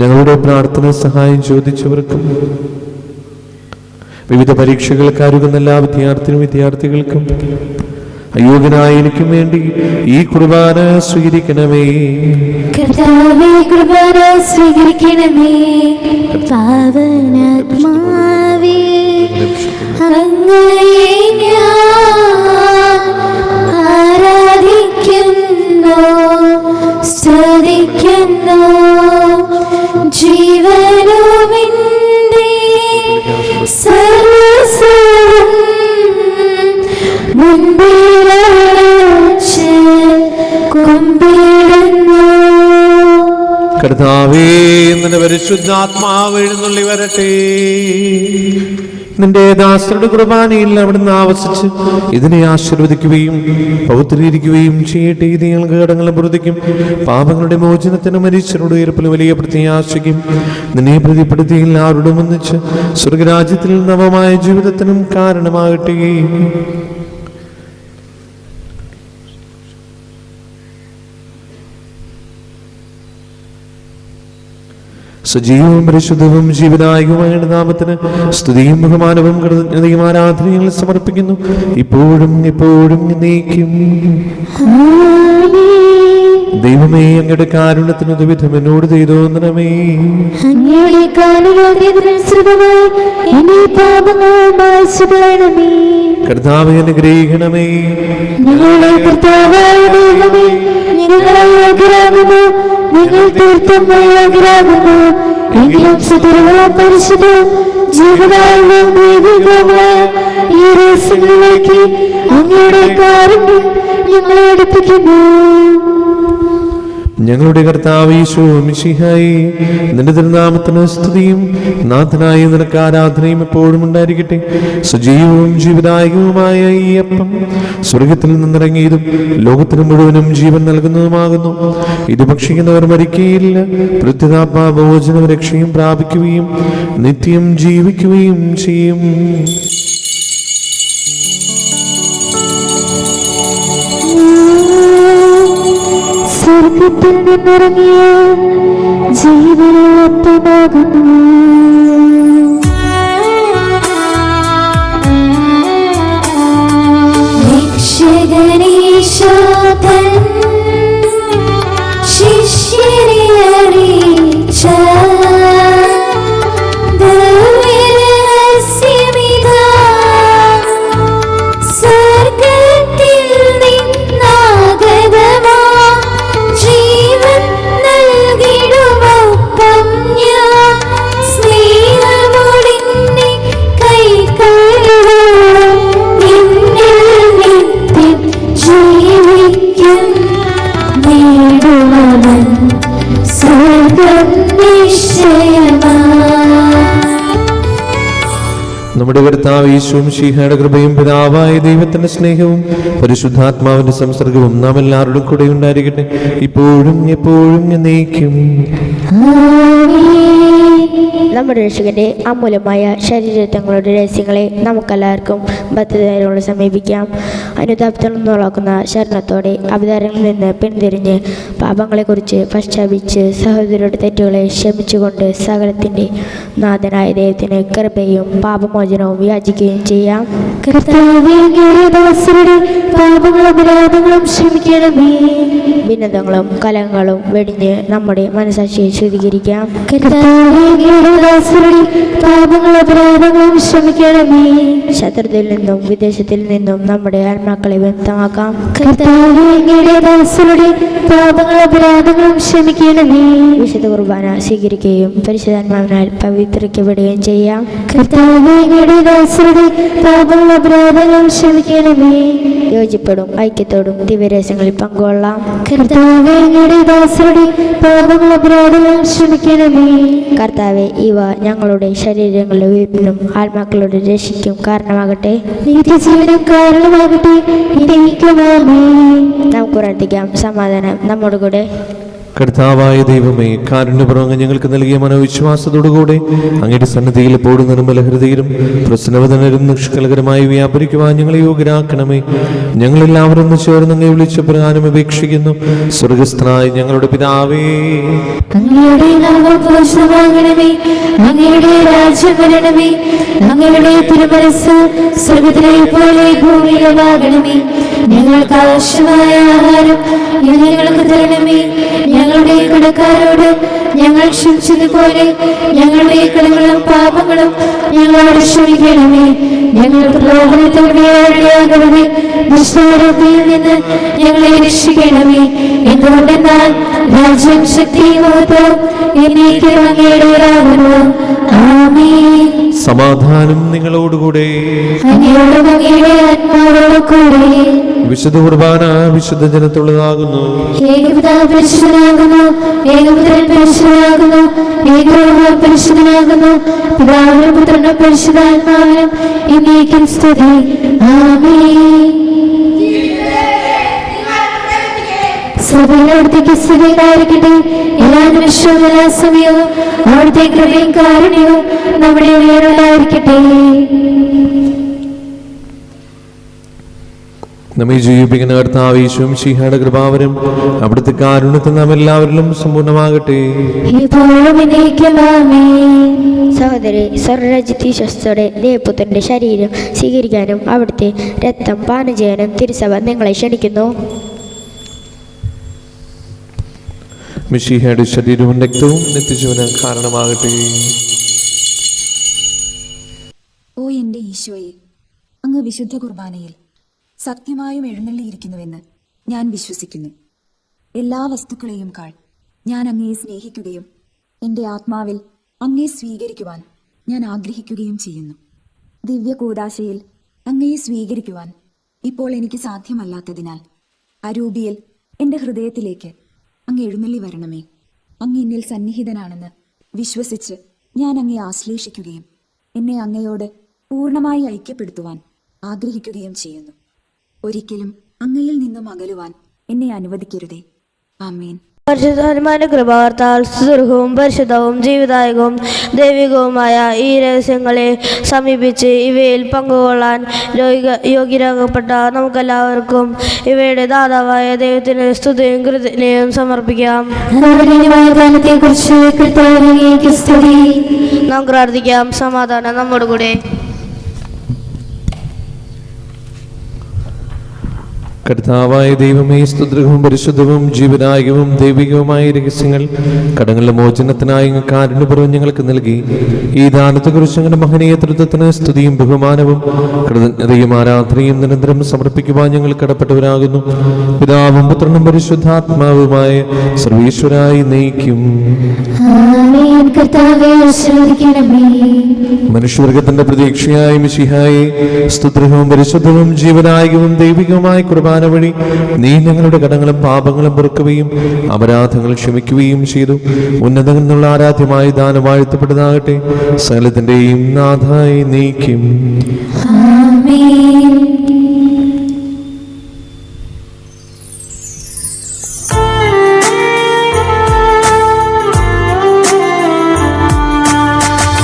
ഞങ്ങളുടെ പ്രാർത്ഥന സഹായം ചോദിച്ചവർക്കും, വിവിധ പരീക്ഷകൾക്ക് ഒരുങ്ങുന്ന എല്ലാ വിദ്യാർത്ഥികൾക്കും, അയോഗ്യനായ എനിക്കും വേണ്ടി ഈ കുർബാന സ്വീകരിക്കണമേ. കർത്താവേ, കുർബാന സ്വീകരിക്കണമേ. പാവനാത്മാവേ, അങ്ങയെ ഞാൻ ആരാധിക്കുന്നു, സ്തുതിക്കുന്നു. ജീവനുവിന്റെ സർവ്വസ്വരം മുൻപിൽ വച്ച് കുമ്പിടുന്നു. കർത്താവേ, നിന്റെ പരിശുദ്ധാത്മാവ് എഴുന്നള്ളി വരട്ടെ. നിന്റെ ദാസരുടെ കുർബാനയിൽ അവിടുന്ന് ആവസിച്ച് ഇതിനെ ആശീർവദിക്കുകയും പൗത്രീകരിക്കുകയും ചെയ്യട്ടെ. ഇത് ഞങ്ങൾക്ക് കടങ്ങളെ പുറത്തേക്കും പാപങ്ങളുടെ മോചനത്തിനും മരിച്ചവരുടെ ഉയർപ്പിലും വലിയ പ്രത്യാശയ്ക്കും നിന്നെ പ്രതിപ്പെടുത്തി എല്ലാവരോടും ഒന്നിച്ച് സ്വർഗരാജ്യത്തിൽ നവമായ ജീവിതത്തിനും കാരണമാകട്ടെ. സജീവവും പരിശുദ്ധവും ജീവനായകമായ നാമത്തിന് സ്തുതിയും ബഹുമാനവും കൃതജ്ഞതയും ആരാധനയും സമർപ്പിക്കുന്നു, ഇപ്പോഴും എപ്പോഴും എന്നേക്കും. ദൈവമേ, അങ്ങയുടെ കാരുണ്യത്തിന് ഉദവിധം എന്നോട് ചെയ്തോന്നണമേ. അങ്ങയുടെ കാരുണ്യത്തിനനുസൃതമായി എന്റെ പാപങ്ങൾ മായ്ച്ചുകളയണമേ. കർത്താവേ, അനുഗ്രഹിക്കണമേ. ഞങ്ങളുടെ കർത്താവായ ദൈവമേ, ഞങ്ങൾ അയോഗ്യരാകുന്നു, ഞങ്ങൾ തീർത്തും അയോഗ്യരാകുന്നു. എങ്കിലും സുദൃഢവും പരിശുദ്ധവും ജീവനായകവും ദൈവികവുമായ ഈ രഹസ്യങ്ങളിലേക്ക് അങ്ങയുടെ കാരുണ്യം ഞങ്ങളെ അടുപ്പിക്കുന്നു. ഞങ്ങളുടെ കർത്താവ് യേശു മിശിഹായേ, നിന്റെ തിരുനാമത്തിന് സ്തുതിയും നാഥനായ നിനക്ക് ആരാധനയും എപ്പോഴും ഉണ്ടായിരിക്കട്ടെ. സജീവവും ജീവദായകവുമായ ഈ അപ്പം സ്വർഗത്തിൽ നിന്നിറങ്ങിയതും ലോകത്തിന് മുഴുവനും ജീവൻ നൽകുന്നതുമാകുന്നു. ഇത് ഭക്ഷിക്കുന്നവർ മരിക്കുകയില്ല, പ്രത്യുതാത്മാഭോജനം രക്ഷയും പ്രാപിക്കുകയും നിത്യം ജീവിക്കുകയും ചെയ്യും. സ്വർഗത്തിൽ നിന്നിറങ്ങിയ ജീവനോപ്പമാകുന്നു. രക്ഷകനീശോധൻ ശിഷ്യരെ അറിയിച്ച ദിവ്യരഹസ്യമിതാ, സ്വർഗത്തിൽ നിന്നാഗതമാ ജീവൻ നൽകിടുമൊപ്പം ഞാൻ സ്നേഹ നമ്മുടെ കർത്താവ് യേശുവും ശീഹയുടെ കൃപയും പിതാവായ ദൈവത്തിന്റെ സ്നേഹവും പരിശുദ്ധാത്മാവിന്റെ സംസർഗവും നാം എല്ലാവരുടെയും കൂടെ ഉണ്ടായിരിക്കട്ടെ, ഇപ്പോഴും എപ്പോഴും എന്നേക്കും. നമ്മുടെ രക്ഷകന്റെ അമൂല്യമായ ശരീരങ്ങളുടെ രഹസ്യങ്ങളെ നമുക്കെല്ലാവർക്കും ഭക്തിയോടെ സമീപിക്കാം. അനുതാപത്തിനുളക്കുന്ന ശരണത്തോടെ അവതാരങ്ങളിൽ നിന്ന് പിന്തിരിഞ്ഞ് പാപങ്ങളെക്കുറിച്ച് പശ്ചാത്തപിച്ച് സഹോദരരുടെ തെറ്റുകളെ ക്ഷമിച്ചുകൊണ്ട് സകലത്തിൻ്റെ നാഥനായ ദൈവത്തിന് കൃപയും പാപമോചനവും യാചിക്കുകയും ചെയ്യാം. ഭിന്നതകളും കലഹങ്ങളും വെടിഞ്ഞ് നമ്മുടെ മനസാക്ഷിയെ ശുദ്ധീകരിക്കാം. ശത്രുതയിൽ നിന്നും വിദേശത്തിൽ നിന്നും നമ്മുടെ ആത്മാക്കളെ വ്യക്തമാക്കാം. വിശുദ്ധ കുർബാന സ്വീകരിക്കുകയും പരിശുദ്ധാത്മാവിനാൽ പവിത്രിക്കപ്പെടുകയും ചെയ്യാം. യോജിപ്പോടും ഐക്യത്തോടും ദിവ്യരഹസ്യങ്ങളിൽ പങ്കുകൊള്ളാം. കർത്താവെ, ഇവ ഞങ്ങളുടെ ശരീരങ്ങളുടെ ഉയർപ്പിനും ആത്മാക്കളുടെ രക്ഷയ്ക്കും കാരണമാകട്ടെ. നമുക്ക് പ്രാർത്ഥിക്കാം. സമാധാനം നമ്മോട് കൂടെ. കർത്താവായ ദൈവമേ, കാരുണ്യപൂർവ്വം ഞങ്ങൾക്ക് നൽകിയ മനോവിശ്വാസത്തോടുകൂടെ അങ്ങയുടെ സന്നിധിയിൽ എപ്പോഴും നിർമ്മല ഹൃദയരും പ്രശ്നവദനരും നിഷ്കലകരമായി വ്യാപരിക്കുവാൻ ഞങ്ങളെ യോഗ്യരാക്കണമേ. ഞങ്ങളെല്ലാവരും ഒന്ന് ചേർന്ന് അങ്ങയെ വിളിച്ച് പ്രകാരം അപേക്ഷിക്കുന്നു. സ്വർഗസ്ഥനായ ഞങ്ങളുടെ പിതാവേ, അങ്ങയുടെ നാമം പൂജിതമാകണമേ, അങ്ങയുടെ രാജ്യം വരണമേ, അങ്ങയുടെ തിരുമനസ്സ് സ്വർഗ്ഗത്തിലെ പോലെ ഭൂമിയിലുമാകണമേ. ഞങ്ങൾക്ക് ആവശ്യമായ ആഹാരം ഇന്ന് ഞങ്ങൾക്ക് തരണമേ. ഞങ്ങളുടെ കടക്കാരോട് ഞങ്ങൾ ക്ഷമിച്ചതുപോലെ ഞങ്ങളുടെ കടങ്ങളും പാപങ്ങളും ഞങ്ങളോട് ക്ഷമിക്കണമേ. ഞങ്ങൾക്ക് പ്രലോഭനത്തോടെയാകരുതേ, ദുഷ്ടാരൂപിയിൽ നിന്ന് ഞങ്ങളെ രക്ഷിക്കണമേ. എന്തുകൊണ്ടെന്നാൽ രാജ്യം, ശക്തിയും മഹത്വവും എന്നേക്കും അങ്ങയുടേതാകുന്നു. ആമേൻ. സമാധാനം നിങ്ങളോടുകൂടെ. അങ്ങയോടും അങ്ങയുടെ ആത്മാവോടും കൂടെ. വിശുദ്ധ കുർബാന വിശുദ്ധ ജനത്തുള്ളതാകുന്നു. ഏകപിതാവ് പരിശുദ്ധനാകുന്നു, ഏകപുത്രൻ പരിശുദ്ധനാകുന്നു, ഏകരൂപ പരിശുദ്ധനാകുന്നു, പിതാവിനും പുത്രനും പരിശുദ്ധാത്മാവിനും എന്നേക്കും സ്തുതി. ആമേൻ. സഭയിലവിടുത്തേക്ക് സ്തുതിയായിരിക്കട്ടെ. എല്ലാ നിമിഷവും എല്ലാ സമയവും അവിടുത്തെ കൃപയും കാരുണ്യവും നമ്മുടെ ഉയരലായിരിക്കട്ടെ. നമ്മെ ജീവിപ്പിക്കുന്ന കർത്താവ് യേശുവും ശീഹയുടെ കൃപാവരും അവിടുത്തെ കാരുണ്യത്തിൽ നാം എല്ലാവരിലും സമ്പൂർണ്ണമാകട്ടെ. ഇപ്പോഴും എന്നേക്കും ആമേൻ. സഹോദരി, സ്വർഗരാജ്യത്തെ വിശ്വസ്തോടെ ദേവപുത്രന്റെ ശരീരം സ്വീകരിക്കാനും അവിടുത്തെ രക്തം പാനം ചെയ്യാനും തിരുസഭ നിങ്ങളെ ക്ഷണിക്കുന്നു. മിശിഹയുടെ ശരീരവും രക്തവും നിത്യജീവന് കാരണമാകട്ടെ. ഓ എൻ്റെ ഈശോയെ, അങ്ങ് വിശുദ്ധ കുർബാനയിൽ സത്യമായും എഴുന്നള്ളിയിരിക്കുന്നുവെന്ന് ഞാൻ വിശ്വസിക്കുന്നു. എല്ലാ വസ്തുക്കളെയും കാൾ ഞാൻ അങ്ങയെ സ്നേഹിക്കുകയും എൻ്റെ ആത്മാവിൽ അങ്ങയെ സ്വീകരിക്കുവാൻ ഞാൻ ആഗ്രഹിക്കുകയും ചെയ്യുന്നു. ദിവ്യ കൂദാശയിൽ അങ്ങയെ സ്വീകരിക്കുവാൻ ഇപ്പോൾ എനിക്ക് സാധ്യമല്ലാത്തതിനാൽ അരൂപിയിൽ എൻ്റെ ഹൃദയത്തിലേക്ക് അങ്ങ് എഴുന്നള്ളി വരണമേ. അങ്ങ് എന്നിൽ സന്നിഹിതനാണെന്ന് വിശ്വസിച്ച് ഞാൻ അങ്ങയെ ആശ്ലേഷിക്കുകയും എന്നെ അങ്ങയോട് പൂർണ്ണമായി ഐക്യപ്പെടുത്തുവാൻ ആഗ്രഹിക്കുകയും ചെയ്യുന്നു. ഒരിക്കലും അങ്ങയിൽ നിന്നും അകലുവാൻ എന്നെ അനുവദിക്കരുതേ. ആമേൻ. പരിശുദ്ധാത്മാവിന്റെ കൃപാവർത്താൽ സുദൃഢവും പരിശുദ്ധവും ജീവിതായകവും ദൈവികവുമായ ഈ രഹസ്യങ്ങളെ സമീപിച്ച് ഇവയിൽ പങ്കുകൊള്ളാൻ യോഗ്യരാകപ്പെട്ട നമുക്കെല്ലാവർക്കും ഇവയുടെ ദാതാവായ ദൈവത്തിന് സ്തുതിയും കൃതജ്ഞതയും സമർപ്പിക്കാം. നാം പ്രാർത്ഥിക്കാം. സമാധാനം നമ്മോട് കൂടെ. കർത്താവായ ദൈവമേ, സ്തുതിയും പരിശുദ്ധവും ജീവനായകവും ദൈവികവുമായ രഹസ്യങ്ങൾ കടങ്ങളുടെ മോചനത്തിനായി കാരുണ്യപൂർവ്വം ഞങ്ങൾക്ക് നൽകി. ഈ ദാനത്തെക്കുറിച്ച് ഞങ്ങളുടെ മഹനീയ തൃത്വത്തിന് സ്തുതിയും ബഹുമാനവും കൃതജ്ഞതയും ആരാധനയും നിരന്തരം സമർപ്പിക്കുവാൻ ഞങ്ങൾ കടപ്പെട്ടവരാകുന്നു. പിതാവും പുത്രനും പരിശുദ്ധാത്മാവുമായ സർവീശ്വരായി നയിക്കും. മനുഷ്യവർഗത്തിന്റെ പ്രതീക്ഷയായ മിശിഹായെ, സ്തുതിയും പരിശുദ്ധവും ജീവനായകവും ദൈവികവുമായ കുർബാന കുർബാന വഴി നീ ഞങ്ങളുടെ കടങ്ങളും പാപങ്ങളും പൊറുക്കുകയും അപരാധങ്ങൾ ക്ഷമിക്കുകയും ചെയ്തു. ഉന്നതങ്ങളിൽ നിന്നുള്ള ആരാധ്യമായ ദാനം വാഴ്ത്തപ്പെട്ടതാകട്ടെ. സകലത്തിന്റെയും നാഥായി നീക്കും. ആമേൻ.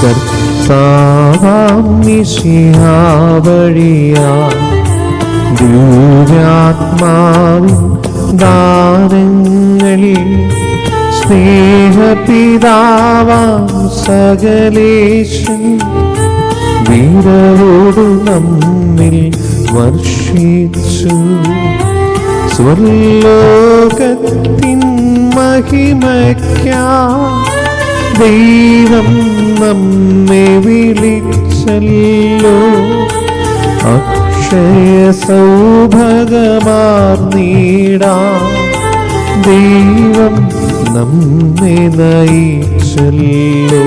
കർത്താവാം മിശിഹാ വഴിയായി ദിവ്യാത്മാവിൻ ദാനങ്ങളിൽ സ്നേഹപിതാവാം സകലേശൻ വീരവോടു നമ്മിൽ വർഷിച്ചു. സ്വർലോകത്തിൻ മഹിമയ്ക്കായി ദൈവം നമ്മെ വിളിച്ചല്ലോ. അക്ഷയ സൗഭഗമാർന്നീടാം ദൈവം നമ്മെ നയിച്ചല്ലോ.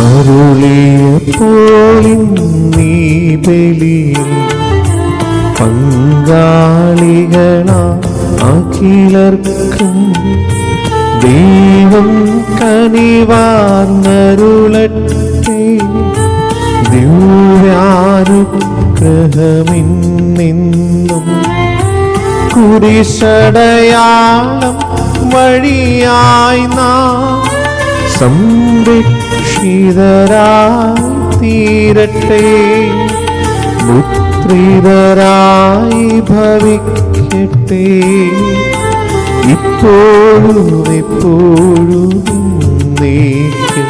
അരുളിയപ്പോൾ നീ ബലിയിൽ പങ്കാളികളാ അഖിലർക്കും ദൈവം കനിവാർന്നരുളട്ടെ. ദിവ്യാനുഗ്രഹമെന്നും കുരിശടയാളം വഴിയായി നാം സംരക്ഷിതരായി തീരട്ടെ. പുത്രിതരായി ഭവിക്കട്ടെ. ഇപ്പോഴും എപ്പോഴും നീക്കും.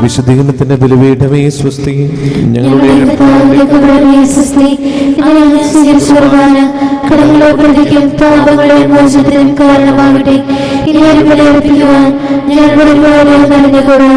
വിശുദ്ധീകരണത്തിന്റെ ബലിപീഠമേ സ്വസ്തി. ഞങ്ങളുടെ കടങ്ങളോ പ്രതിക്കും പാപങ്ങളെ മോചനത്തിനും കാരണമാകട്ടെ. ഇനി ബലിയർപ്പിക്കുവാൻ ഞാൻ നടന്നുകൂടാ.